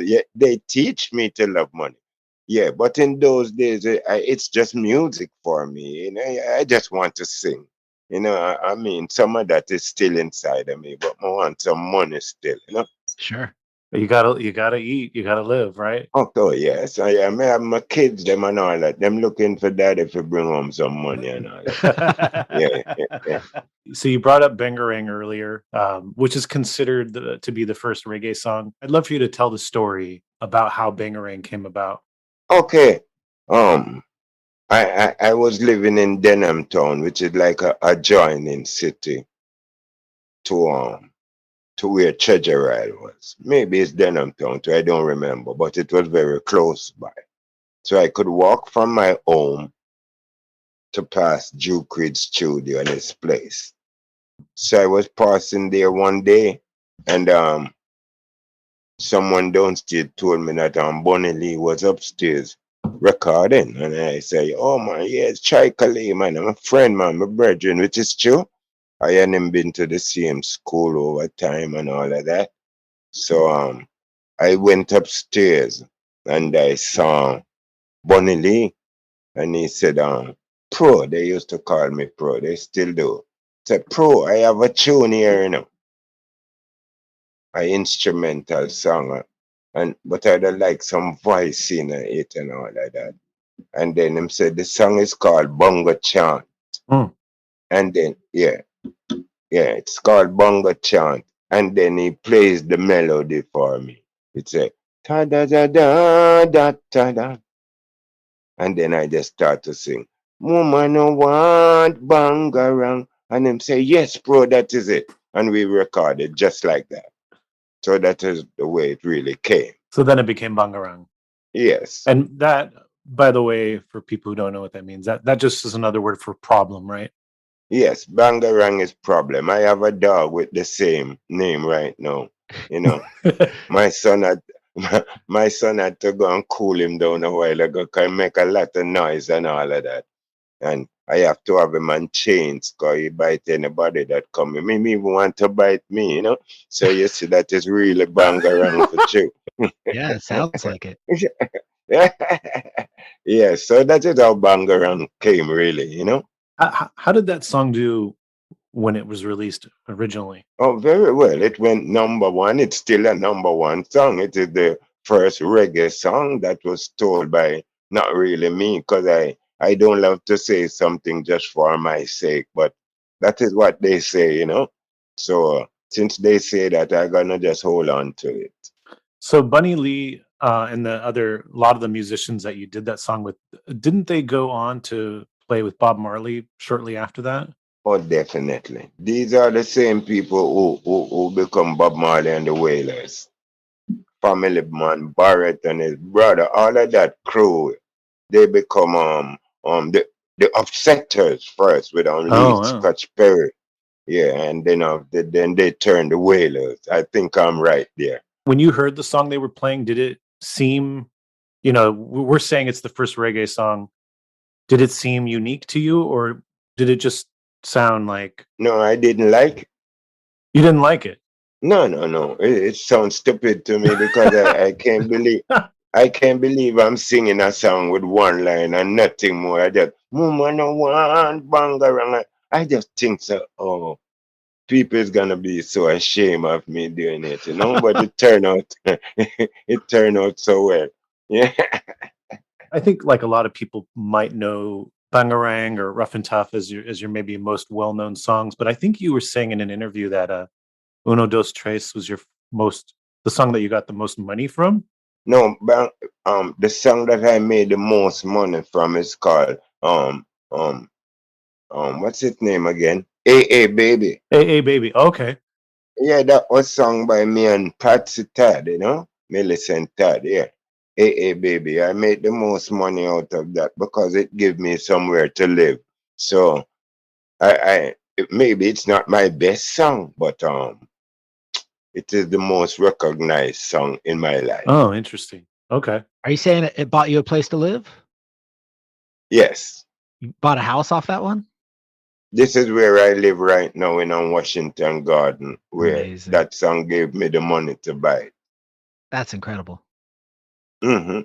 yeah, they teach me to love money. Yeah, but in those days, it's just music for me. I just want to sing. I mean, some of that is still inside of me, but I want some money still. Sure. You gotta eat, you gotta live, right? Oh, yes. I have my kids, them and all that. Them looking for daddy to bring home some money and all that. Yeah. So you brought up Bangarang earlier, which is considered to be the first reggae song. I'd love for you to tell the story about how Bangarang came about. Okay. I was living in Denham Town, which is like a adjoining city to where Treasure Isle was. Maybe it's Denham Town too, I don't remember, but it was very close by. So I could walk from my home to pass Duke Reid's studio and his place. So I was passing there one day, and someone downstairs told me that Bonnie Lee was upstairs recording. And I say, oh man, yeah, it's Chikali, man. I'm a friend, man, my brethren, which is true. I hadn't been to the same school over time and all of that. So I went upstairs and I saw Bonnie Lee, and he said, Pro, they used to call me Pro, they still do. Said, Pro, I have a tune here, an instrumental song, but I don't like some voice in it and all like that. And then him said the song is called Bongo Chant. Mm. And then it's called Bongo Chant. And then he plays the melody for me. It's a ta da da da da da da. And then I just start to sing. Woman no want bangarang. And him say, yes, bro, that is it. And we recorded just like that. So that is the way it really came. So then it became Bangarang. Yes. And that, by the way, for people who don't know what that means, that just is another word for problem, right? Yes, Bangarang is problem. I have a dog with the same name right now. My son had my son had to go and cool him down a while ago because he make a lot of noise and all of that. And I have to have him on chains because he bite anybody that come. He even want to bite me. So you see that is really Bangarang for you. Yeah, it sounds like it. Yeah, so that is how Bangarang came really. How did that song do when it was released originally? Oh, very well. It went number one. It's still a number one song. It is the first reggae song that was told by not really me, because I don't love to say something just for my sake, but that is what they say. So since they say that, I'm gonna just hold on to it. So Bunny Lee and a lot of the musicians that you did that song with, didn't they go on to play with Bob Marley shortly after that? Oh, definitely. These are the same people who become Bob Marley and the Wailers. Family man, Barrett and his brother, all of that crew, they become the upsetters first with Lee Oh, wow. Scotch Perry. Yeah, and then they turn the Wailers. I think I'm right there. When you heard the song they were playing, did it seem, we're saying it's the first reggae song. Did it seem unique to you, or did it just sound like No, I didn't like it. you didn't like it? No. It sounds stupid to me because I can't believe I'm singing a song with one line and nothing more. I just woman no want bangarang. I just think so. Oh, people is gonna be so ashamed of me doing it. But it turned out it turned out so well. Yeah. I think like a lot of people might know Bangarang or Rough and Tough as your maybe most well-known songs, but I think you were saying in an interview that Uno Dos Tres was the song that you got the most money from. No, the song that I made the most money from is called what's its name again? AA Baby. AA Baby. Okay. Yeah, that was sung by me and Patsy Todd, Millicent Todd, yeah. Hey, baby, I made the most money out of that because it gave me somewhere to live. So maybe it's not my best song, but it is the most recognized song in my life. Oh, interesting. Okay. Are you saying it bought you a place to live? Yes. You bought a house off that one? This is where I live right now in Washington Garden, where Amazing. that song gave me the money to buy it. That's incredible. Hmm.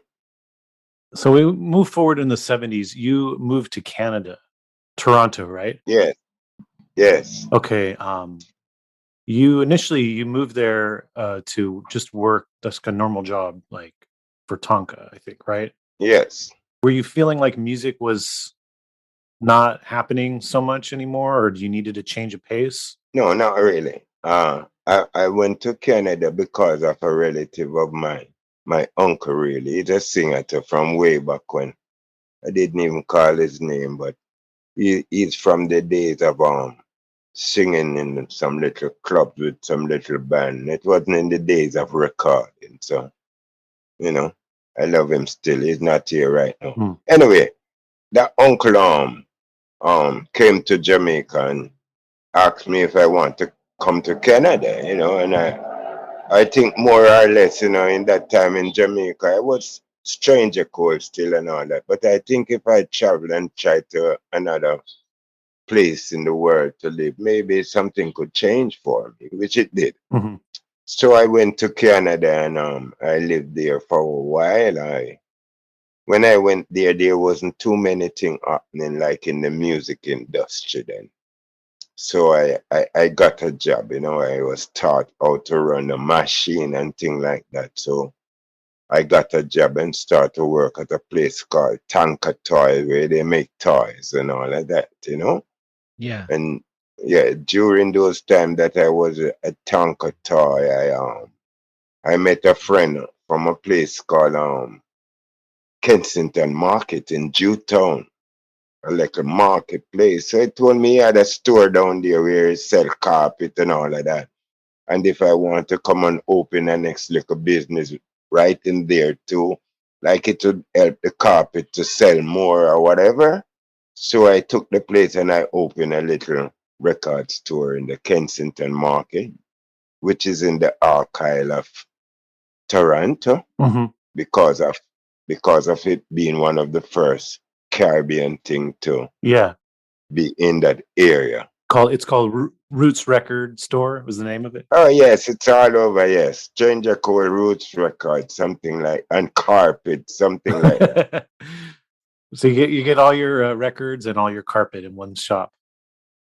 So we move forward in the 70s. You moved to Canada, Toronto, right? Yes. Yes. Okay. You initially moved there to just work just a normal job, like for Tonka, I think, right? Yes. Were you feeling like music was not happening so much anymore, or do you needed a change of pace? No, not really. I went to Canada because of a relative of mine. My uncle, really. He's a singer from way back when. I didn't even call his name, but he's from the days of singing in some little clubs with some little band. It wasn't in the days of recording. So, I love him still. He's not here right now. Hmm. Anyway, that uncle came to Jamaica and asked me if I want to come to Canada, and I think more or less, in that time in Jamaica, I was stranger cold still and all that. But I think if I travel and try to another place in the world to live, maybe something could change for me, which it did. Mhm. So I went to Canada and I lived there for a while. When I went there wasn't too many things happening like in the music industry then. So I got a job, I was taught how to run a machine and things like that. So I got a job and started to work at a place called Tonka Toy where they make toys and all of that, Yeah. And yeah, during those times that I was at Tonka Toy, I met a friend from a place called Kensington Market in Jewtown, like a marketplace. So he told me he had a store down there where he sell carpet and all of that. And if I want to come and open a next little business right in there too, like it would help the carpet to sell more or whatever. So I took the place and I opened a little record store in the Kensington Market, which is in the Argyle of Toronto, Mhm. because of it being one of the first Caribbean thing to Yeah. be in that area. It's called Roots Record Store was the name of it. Oh yes, it's all over. Yes, Stranger Cole Roots Record, something like, and Carpet, something like that. So you get all your records and all your carpet in one shop.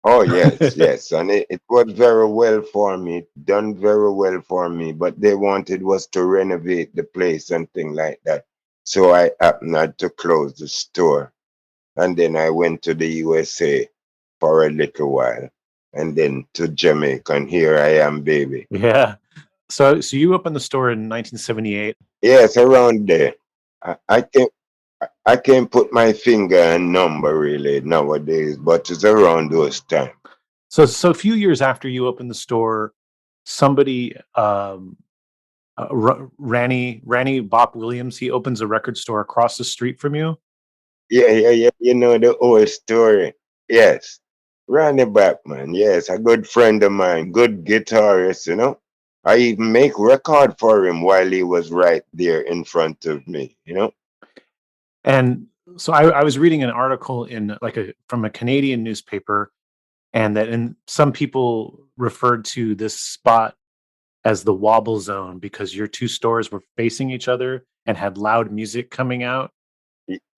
Oh yes, yes, and it was very well for me, done very well for me. But they wanted was to renovate the place and thing like that. So I happened to close the store, and then I went to the USA for a little while, and then to Jamaica, and here I am, baby. Yeah. So you opened the store in 1978. Yes, around there. I can't put my finger and number really nowadays, but it's around those times. So a few years after you opened the store, somebody Ranny Bop Williams, he opens a record store across the street from you. Yeah. You know the old story. Yes. Ronnie Batman, yes, a good friend of mine, good guitarist. I even make record for him while he was right there in front of me. And so I was reading an article in from a Canadian newspaper, and that some people referred to this spot as the wobble zone because your two stores were facing each other and had loud music coming out.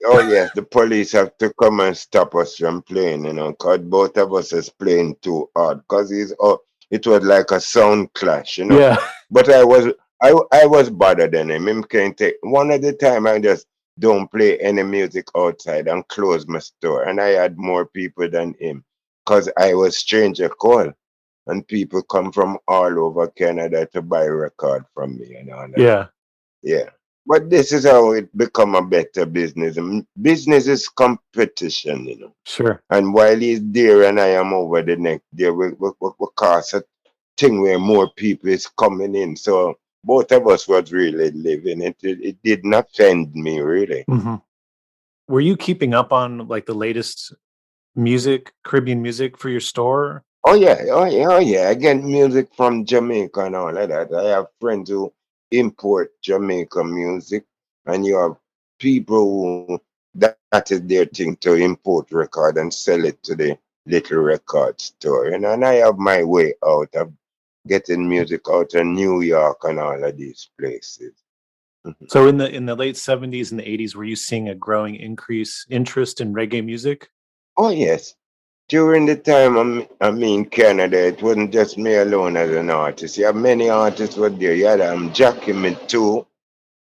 Oh yes, the police have to come and stop us from playing, because both of us is playing too hard. Because it was like a sound clash. Yeah. But I was better than him. Him can't take one at a time. I just don't play any music outside and close my store. And I had more people than him, because I was stranger call, and people come from all over Canada to buy record from me and all that. Yeah. Yeah. But this is how it become a better business. Business is competition. Sure. And while he's there and I am over the next there, we cause thing where more people is coming in. So both of us was really living it. It did not offend me really. Mm-hmm. Were you keeping up on like the latest music, Caribbean music for your store? Oh yeah, oh yeah, oh yeah. I get music from Jamaica and all of that. I have friends who import Jamaica music, and you have people who that is their thing to import record and sell it to the little record store. And I have my way out of getting music out of New York and all of these places. Mhm. So in the late 70s and the 80s, were you seeing a growing interest in reggae music? Oh yes. During the time I'm in Canada, it wasn't just me alone as an artist. You have many artists were there. You had Jackie too.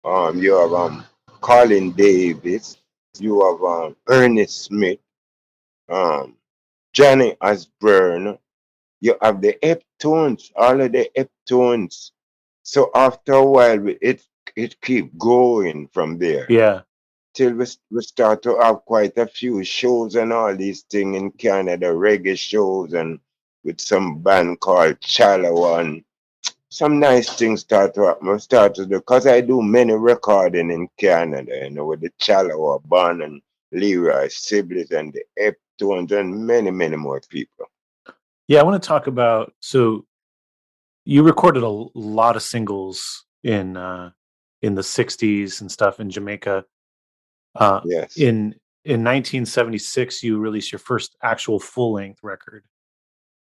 You have Colin Davis. You have Ernest Smith. Um, Johnny Osborne. You have the Eptones. All of the Eptones. So after a while, it keep going from there Yeah. till we start to have quite a few shows and all these things in Canada, reggae shows, and with some band called Chalawa, and some nice things start to happen. We start to do, because I do many recording in Canada, with the Chalawa band and Leroy Sibley and the Eptones and many, many more people. Yeah, I want to talk about, so you recorded a lot of singles in the 60s and stuff in Jamaica. Yes. In 1976, you released your first actual full-length record,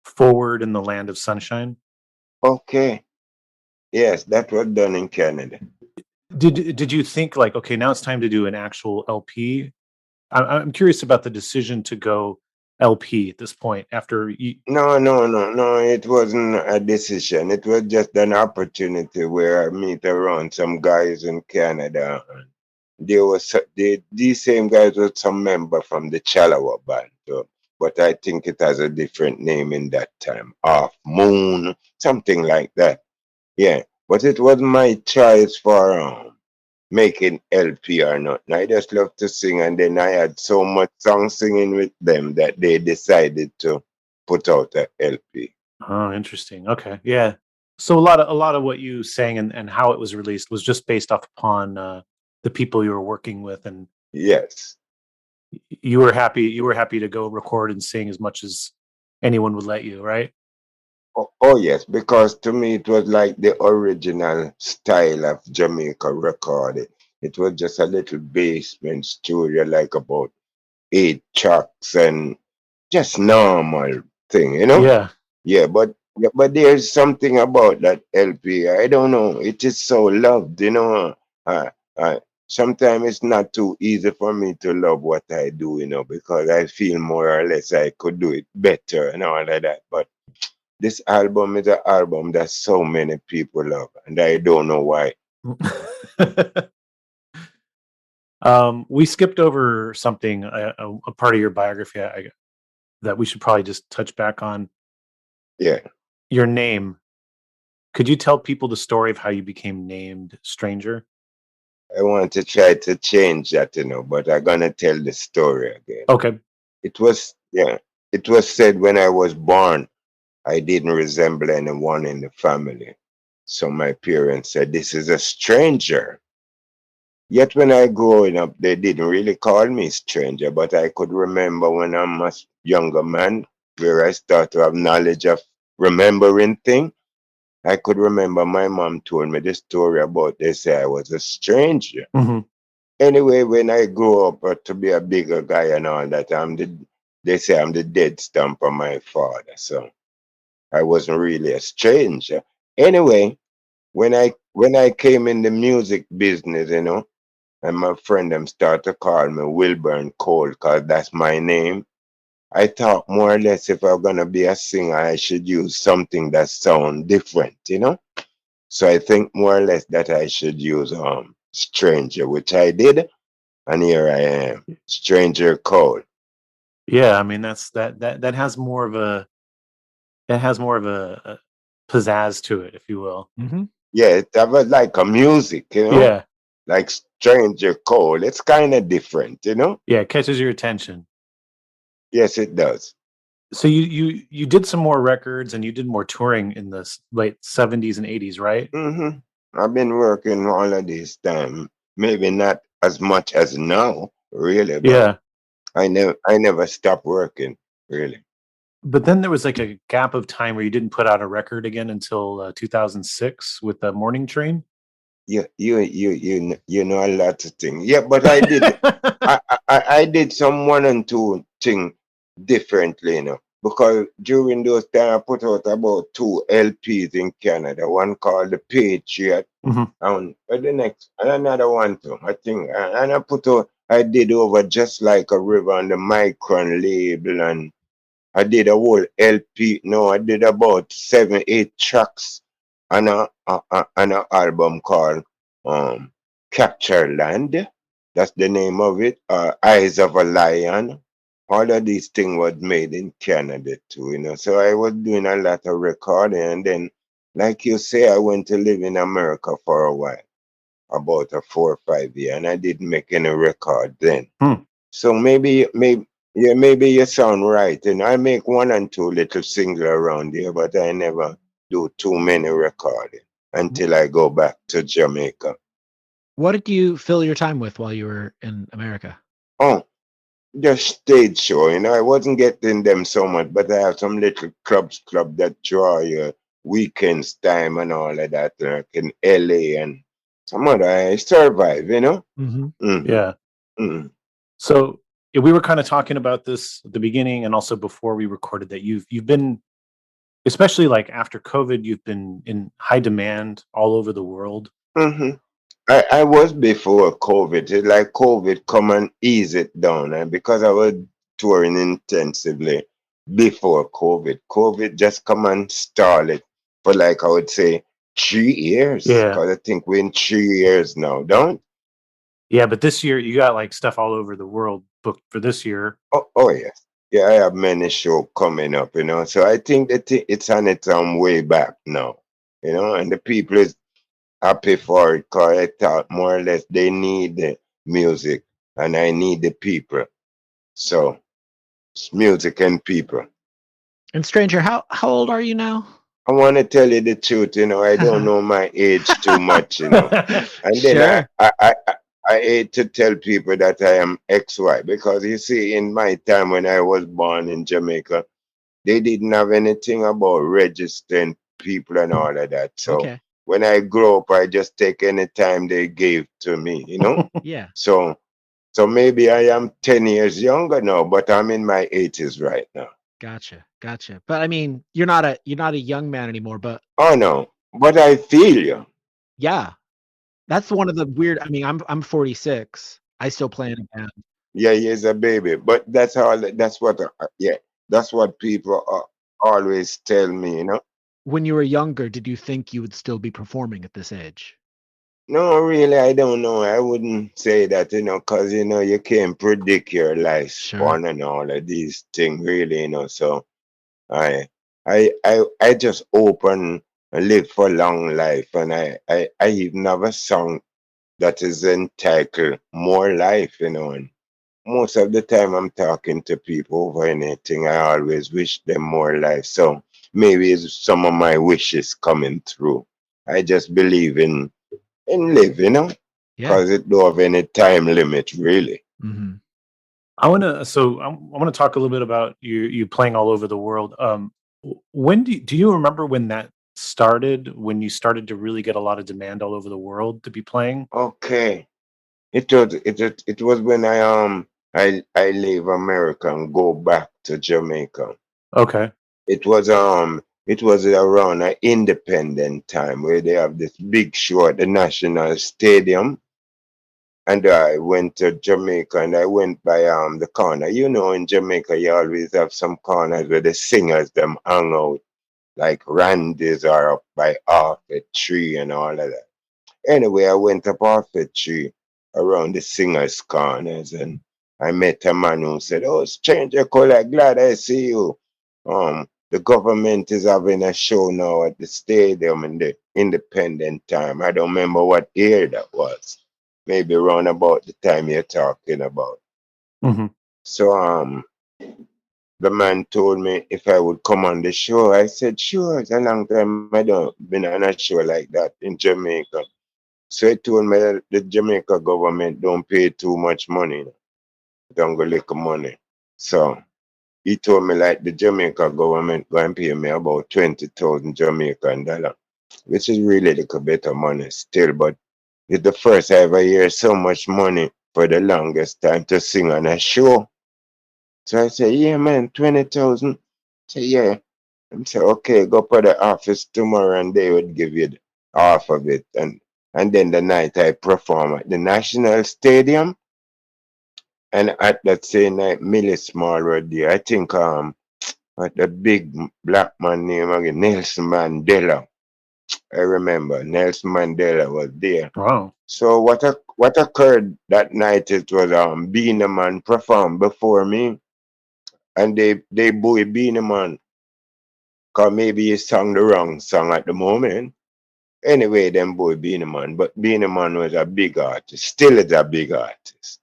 Forward in the Land of Sunshine. Okay. Yes, that was done in Canada. Did you think like, okay, now it's time to do an actual LP? I'm curious about the decision to go LP at this point after you. No. It wasn't a decision. It was just an opportunity where I meet around some guys in Canada. And these same guys were some member from the Chalawa band. So, but I think it has a different name in that time. Half Moon, something like that. Yeah. But it was my choice for making LP or not. I just love to sing, and then I had so much song singing with them that they decided to put out a LP. Oh, interesting. Okay, yeah. So a lot of what you sang and how it was released was just based off upon the people you were working with, and Yes. you were happy to go record and sing as much as anyone would let you, right? Oh, yes, because to me it was like the original style of Jamaica recording. It was just a little basement studio, like about 8 tracks and just normal thing. Yeah. Yeah, but there's something about that LP. I don't know. It is so loved. Uh, Sometimes it's not too easy for me to love what I do, because I feel more or less I could do it better and all of that. But this album is an album that so many people love, and I don't know why. We skipped over something, a part of your biography that we should probably just touch back on. Yeah, Your name. Could you tell people the story of how you became named Stranger? I want to try to change that, but I'm gonna tell the story again. Okay. It was said when I was born, I didn't resemble anyone in the family. So my parents said, "This is a stranger." Yet when I growing up, they didn't really call me stranger, but I could remember when I'm a younger man, where I start to have knowledge of remembering things. I could remember my mom told me the story about they say I was a stranger. Hmm. Anyway, when I grew up to be a bigger guy and all that, they say I'm the dead stamp of my father. So I wasn't really a stranger. Anyway, when I came in the music business, and my friend them start to call me Wilburn Cole, because that's my name. I thought more or less if I'm gonna be a singer, I should use something that sound different. So I think more or less that I should use Stranger, which I did, and here I am, Stranger Cole. Yeah, I mean that has more of a pizzazz to it, if you will. Mm-hmm. Yeah, it have like a music, Yeah, like Stranger Cole. It's kind of different. yeah, it catches your attention. Yes, it does. So you did some more records and you did more touring in the late 70s and 80s, right? Mm-hmm. I've been working all of this time. Maybe not as much as now, really, but Yeah. I never stopped working, really. But then there was like a gap of time where you didn't put out a record again until 2006 with the Morning Train. You know a lot of things. Yeah, but I did. I did some one and two thing differently, because during those time I put out about two LPs in Canada. One called the Patriot, Mhm. and the next and another one too. I think, and I did over Just Like a River on the Micron label, and I did a whole LP. No, I did about 7, 8 tracks on an album called um Capture Land. That's the name of it. Eyes of a Lion. All of these things was made in Canada too. So I was doing a lot of recording, and then, like you say, I went to live in America for a while, about a 4 or 5 year, and I didn't make any record then. Hmm. So maybe you sound right. And I make one and two little singles around here, but I never do too many recording until I go back to Jamaica. What did you fill your time with while you were in America? Oh, just stage show. I wasn't getting them so much, but I have some little club that draw your weekends time and all of that, like in LA and some other. I survive. Mm-hmm. Mm-hmm. Yeah. Mm-hmm. So we were kind of talking about this at the beginning and also before we recorded that you've been, especially like after COVID, you've been in high demand all over the world. Mm-hmm. I was before COVID. It's like COVID come and ease it down. And because I was touring intensively before COVID, COVID just come and stall it for, like, I would say, 3 years. Yeah. Because I think we're in 3 years now, don't? Yeah, but this year you got like stuff all over the world booked for this year. Oh yes. Yeah, I have many shows coming up. So I think that it's on its way back now. And the people is happy for it because I thought more or less they need the music and I need the people. So it's music and people. And stranger, how old are you now? I want to tell you the truth. I don't know my age too much. And then Sure. I hate to tell people that I am XY because you see, in my time when I was born in Jamaica, they didn't have anything about registering people and all of that. So Okay. when I grow up, I just take any time they gave to me. Yeah. So maybe I am 10 years younger now, but I'm in my 80s right now. Gotcha. But I mean, you're not a young man anymore, but Oh no, but I feel you. yeah. That's one of the weird. I mean, I'm 46. I still play in a band. Yeah, he's a baby, but that's all. Yeah, that's what people always tell me. When you were younger, did you think you would still be performing at this age? No, really, I don't know. I wouldn't say that, because you can't predict your Sure. lifespan and all of these things, really. So I just open and live for long life, and I even have a song that is entitled "More Life," and most of the time I'm talking to people over anything, I always wish them more life. So maybe it's some of my wishes coming through. I just believe in live, Yeah. because it don't have any time limit, really. Mm-hmm. I want to talk a little bit about you playing all over the world. When do you remember when that started? When you started to really get a lot of demand all over the world to be playing? Okay. It was when I leave America and go back to Jamaica. Okay. It was around an independent time where they have this big show at the National Stadium, and I went to Jamaica and I went by the corner. In Jamaica you always have some corners where the singers them hang out, like Randy's are up by off a tree and all of that. Anyway, I went up off a tree around the singers' corners, and I met a man who said, "Oh, stranger caller, glad I see you. The government is having a show now at the stadium in the independent time." I don't remember what year that was. Maybe around about the time you're talking about. Hmm. So the man told me if I would come on the show. I said, sure, it's a long time I don't been on a show like that in Jamaica. So he told me that the Jamaica government don't pay too much money. Don't go little money. So he told me like the Jamaica government going to pay me about 20,000 Jamaican dollar, which is really little bit of money still, but it's the first I ever hear so much money for the longest time to sing on a show. So I said, yeah, man, 20,000. Say, yeah. I said, okay, go to the office tomorrow and they would give you half of it. And then the night I perform at the National Stadium. And at that same night, Millie Small were there. I think at the big black man name again, Nelson Mandela. I remember Nelson Mandela was there. Wow. So what occurred that night, it was Beanie Man performed before me, and they boy Beanie Man, cause maybe he sang the wrong song at the moment. Anyway, them boy Beanie Man, but Beanie Man was a big artist, still is a big artist.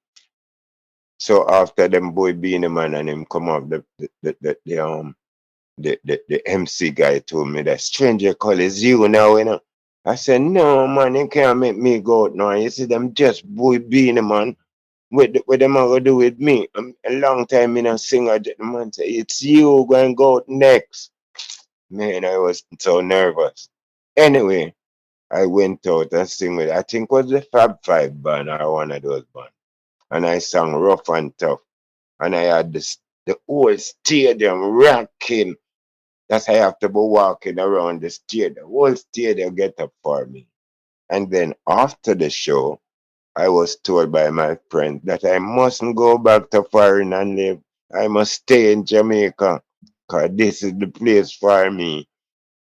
So after them boy Beanie Man and him come up, the MC guy told me that stranger call is you now, you know. I said, no man, you can't make me go out now. You see them just boy Beanie Man. What them are gonna do with me? A long time in a singer, the man say, it's you going to go out next. Man, I was so nervous. Anyway, I went out and sing with, I think it was the Fab Five band or one of those bands. And I sang Rough and Tough. And I had the whole stadium rocking. That's how I have to be walking around the stadium. The whole stadium get up for me. And then after the show, I was told by my friend that I mustn't go back to foreign and live. I must stay in Jamaica because this is the place for me.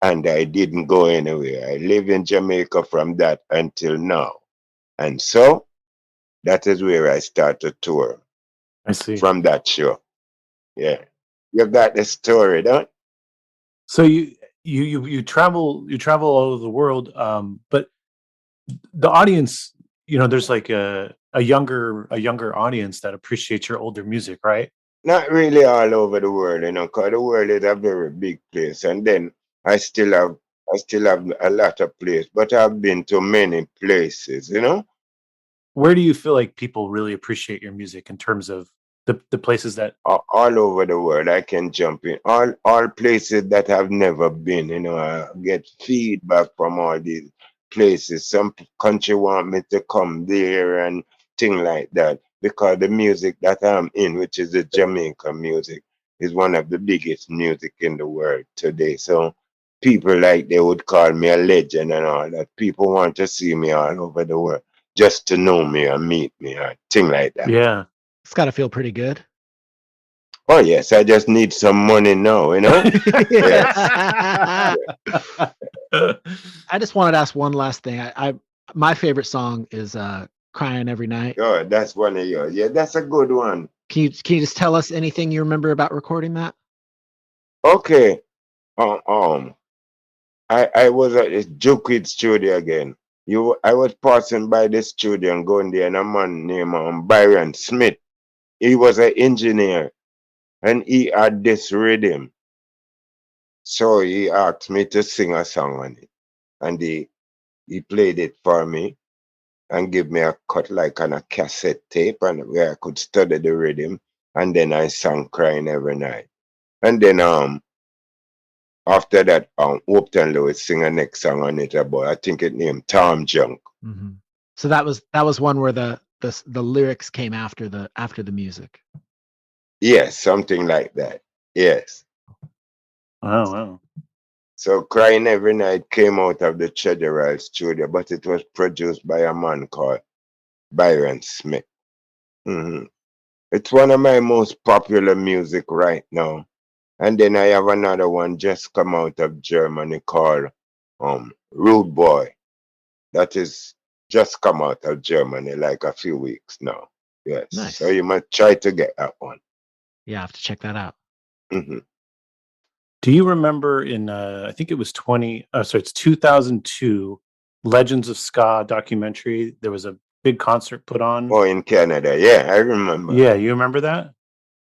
And I didn't go anywhere. I live in Jamaica from that until now. And so that is where I started tour I see. from that show. Yeah. You got the story, don't So you travel all over the world, but the audience, there's like a younger audience that appreciates your older music, right? Not really all over the world, because the world is a very big place. And then I still have I still have a lot of places, but I've been to many places. Where do you feel like people really appreciate your music in terms of the places that? All over the world. I can jump in. All places that I've never been, I get feedback from all these places. Some country want me to come there and thing like that. Because the music that I'm in, which is the Jamaica music, is one of the biggest music in the world today. So people like they would call me a legend and all that. People want to see me all over the world just to know me and meet me and thing like that. Yeah. It's got to feel pretty good. Oh yes, I just need some money now, Yes. I just wanted to ask one last thing. My favorite song is "Crying Every Night." Oh, that's one of yours. Yeah, that's a good one. Can you just tell us anything you remember about recording that? Okay. I was at this Duke Reid studio again. I was passing by the studio and going there, and a man named Byron Smith. He was an engineer, and he had this rhythm. So he asked me to sing a song on it, and he played it for me and give me a cut like on a cassette tape, and where I could study the rhythm, and then I sang "Crying Every Night." And then after that, Upton Lewis sing a next song on it about, I think it named Tom Junk. Mm-hmm. So that was one where the lyrics came after the music. Yes, something like that. Yes. Wow. So "Crying Every Night" came out of the Treasurer studio, but it was produced by a man called Byron Smith. Mhm. It's one of my most popular music right now. And then I have another one just come out of Germany called Rude Boy. That is just come out of Germany like a few weeks now. Yes. Nice. So you might try to get that one. Yeah, I have to check that out. Hmm. Do you remember in I think it was it's 2002 Legends of Ska documentary? There was a big concert put on. Oh, in Canada. Yeah, I remember. Yeah, you remember that?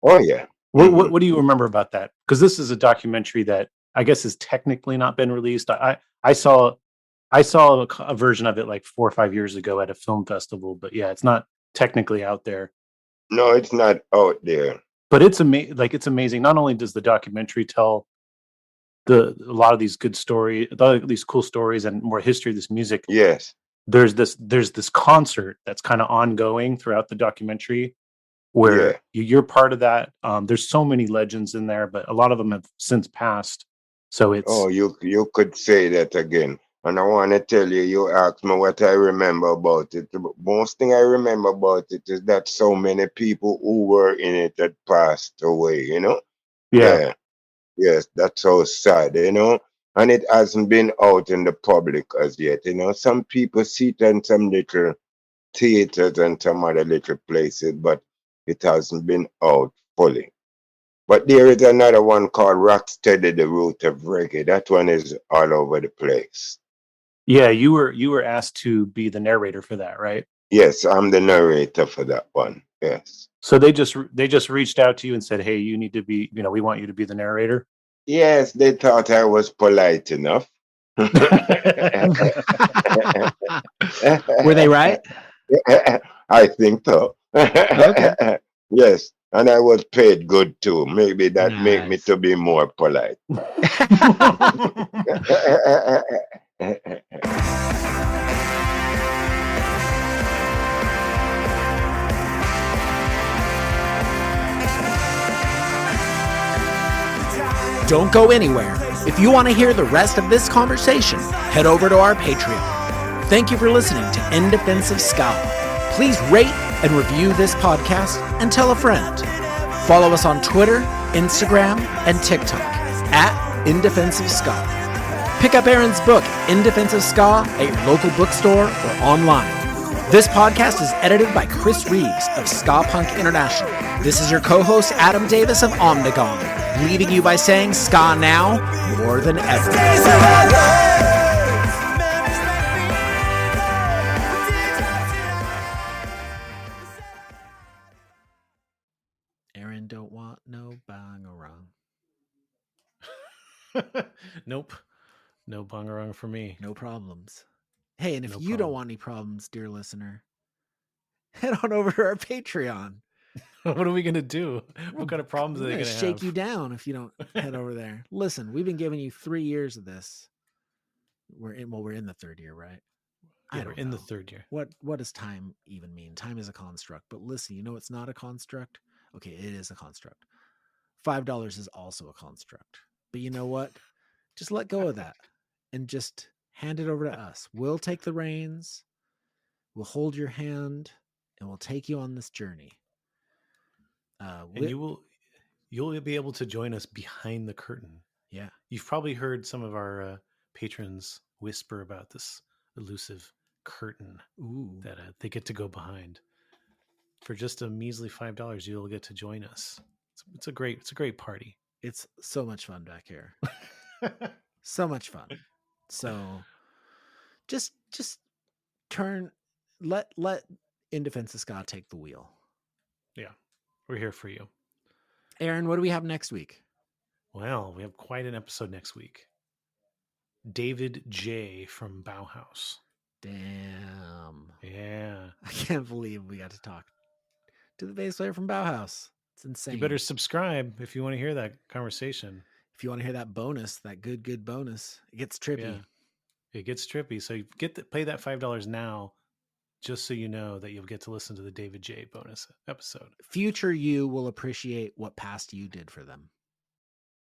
Oh, yeah. What do you remember about that? Because this is a documentary that I guess has technically not been released. I saw a version of it like 4 or 5 years ago at a film festival, but yeah, it's not technically out there. No, it's not out there. But it's amazing. Not only does the documentary tell a lot of these good stories, these cool stories, and more history of this music. Yes. There's this concert that's kind of ongoing throughout the documentary, where you're part of that. There's so many legends in there, but a lot of them have since passed. So it's you could say that again. And I want to tell you, you asked me what I remember about it. The most thing I remember about it is that so many people who were in it had passed away, you know? yeah. Yes, that's so sad, you know? And it hasn't been out in the public as yet, you know? Some people see it in some little theaters and some other little places, but it hasn't been out fully. But there is another one called Rocksteady, the Root of Reggae. That one is all over the place. Yeah, you were asked to be the narrator for that, right? Yes, I'm the narrator for that one. Yes. So they just reached out to you and said, "Hey, you need to be, we want you to be the narrator." Yes, they thought I was polite enough. Were they right? I think so. Okay. Yes, and I was paid good too. Maybe that make me Nice. to be more polite. Don't go anywhere. If you want to hear the rest of this conversation, head over to our Patreon. Thank you for listening to In Defense of Ska. Please rate and review this podcast and tell a friend. Follow us on Twitter, Instagram, and TikTok at In Defense of Ska. Pick up Aaron's book, In Defense of Ska, at your local bookstore or online. This podcast is edited by Chris Reeves of Ska Punk International. This is your co-host Adam Davis of Omnigong, leaving you by saying ska now more than ever. Aaron don't want no bangarang. Nope. No Bangarang for me. No problems. Hey, and if No you problem. don't want any problems, dear listener, head on over to our Patreon. What are we going to do? What kind of problems are We're they gonna going to shake have? you down if you don't head over there. Listen, we've been giving you 3 years of this. We're in the third year, right? Yeah, I we're don't in know. the third year. What does time even mean? Time is a construct. But listen, you know it's not a construct? Okay, it is a construct. $5 is also a construct. But you know what? Just let go of that and just hand it over to us. We'll take the reins. We'll hold your hand and we'll take you on this journey. And you'll be able to join us behind the curtain. Yeah. You've probably heard some of our patrons whisper about this elusive curtain that they get to go behind. For just a measly $5, you'll get to join us. It's a great party. It's so much fun back here. So much fun. So just let In Defense of Ska take the wheel. Yeah. We're here for you. Aaron, what do we have next week? Well, we have quite an episode next week. David J. from Bauhaus. Damn. Yeah. I can't believe we got to talk to the bass player from Bauhaus. It's insane. You better subscribe if you want to hear that conversation. If you want to hear that bonus, that good bonus, it gets trippy. Yeah. It gets trippy. So you pay that $5 now, just so you know that you'll get to listen to the David J. bonus episode. Future you will appreciate what past you did for them.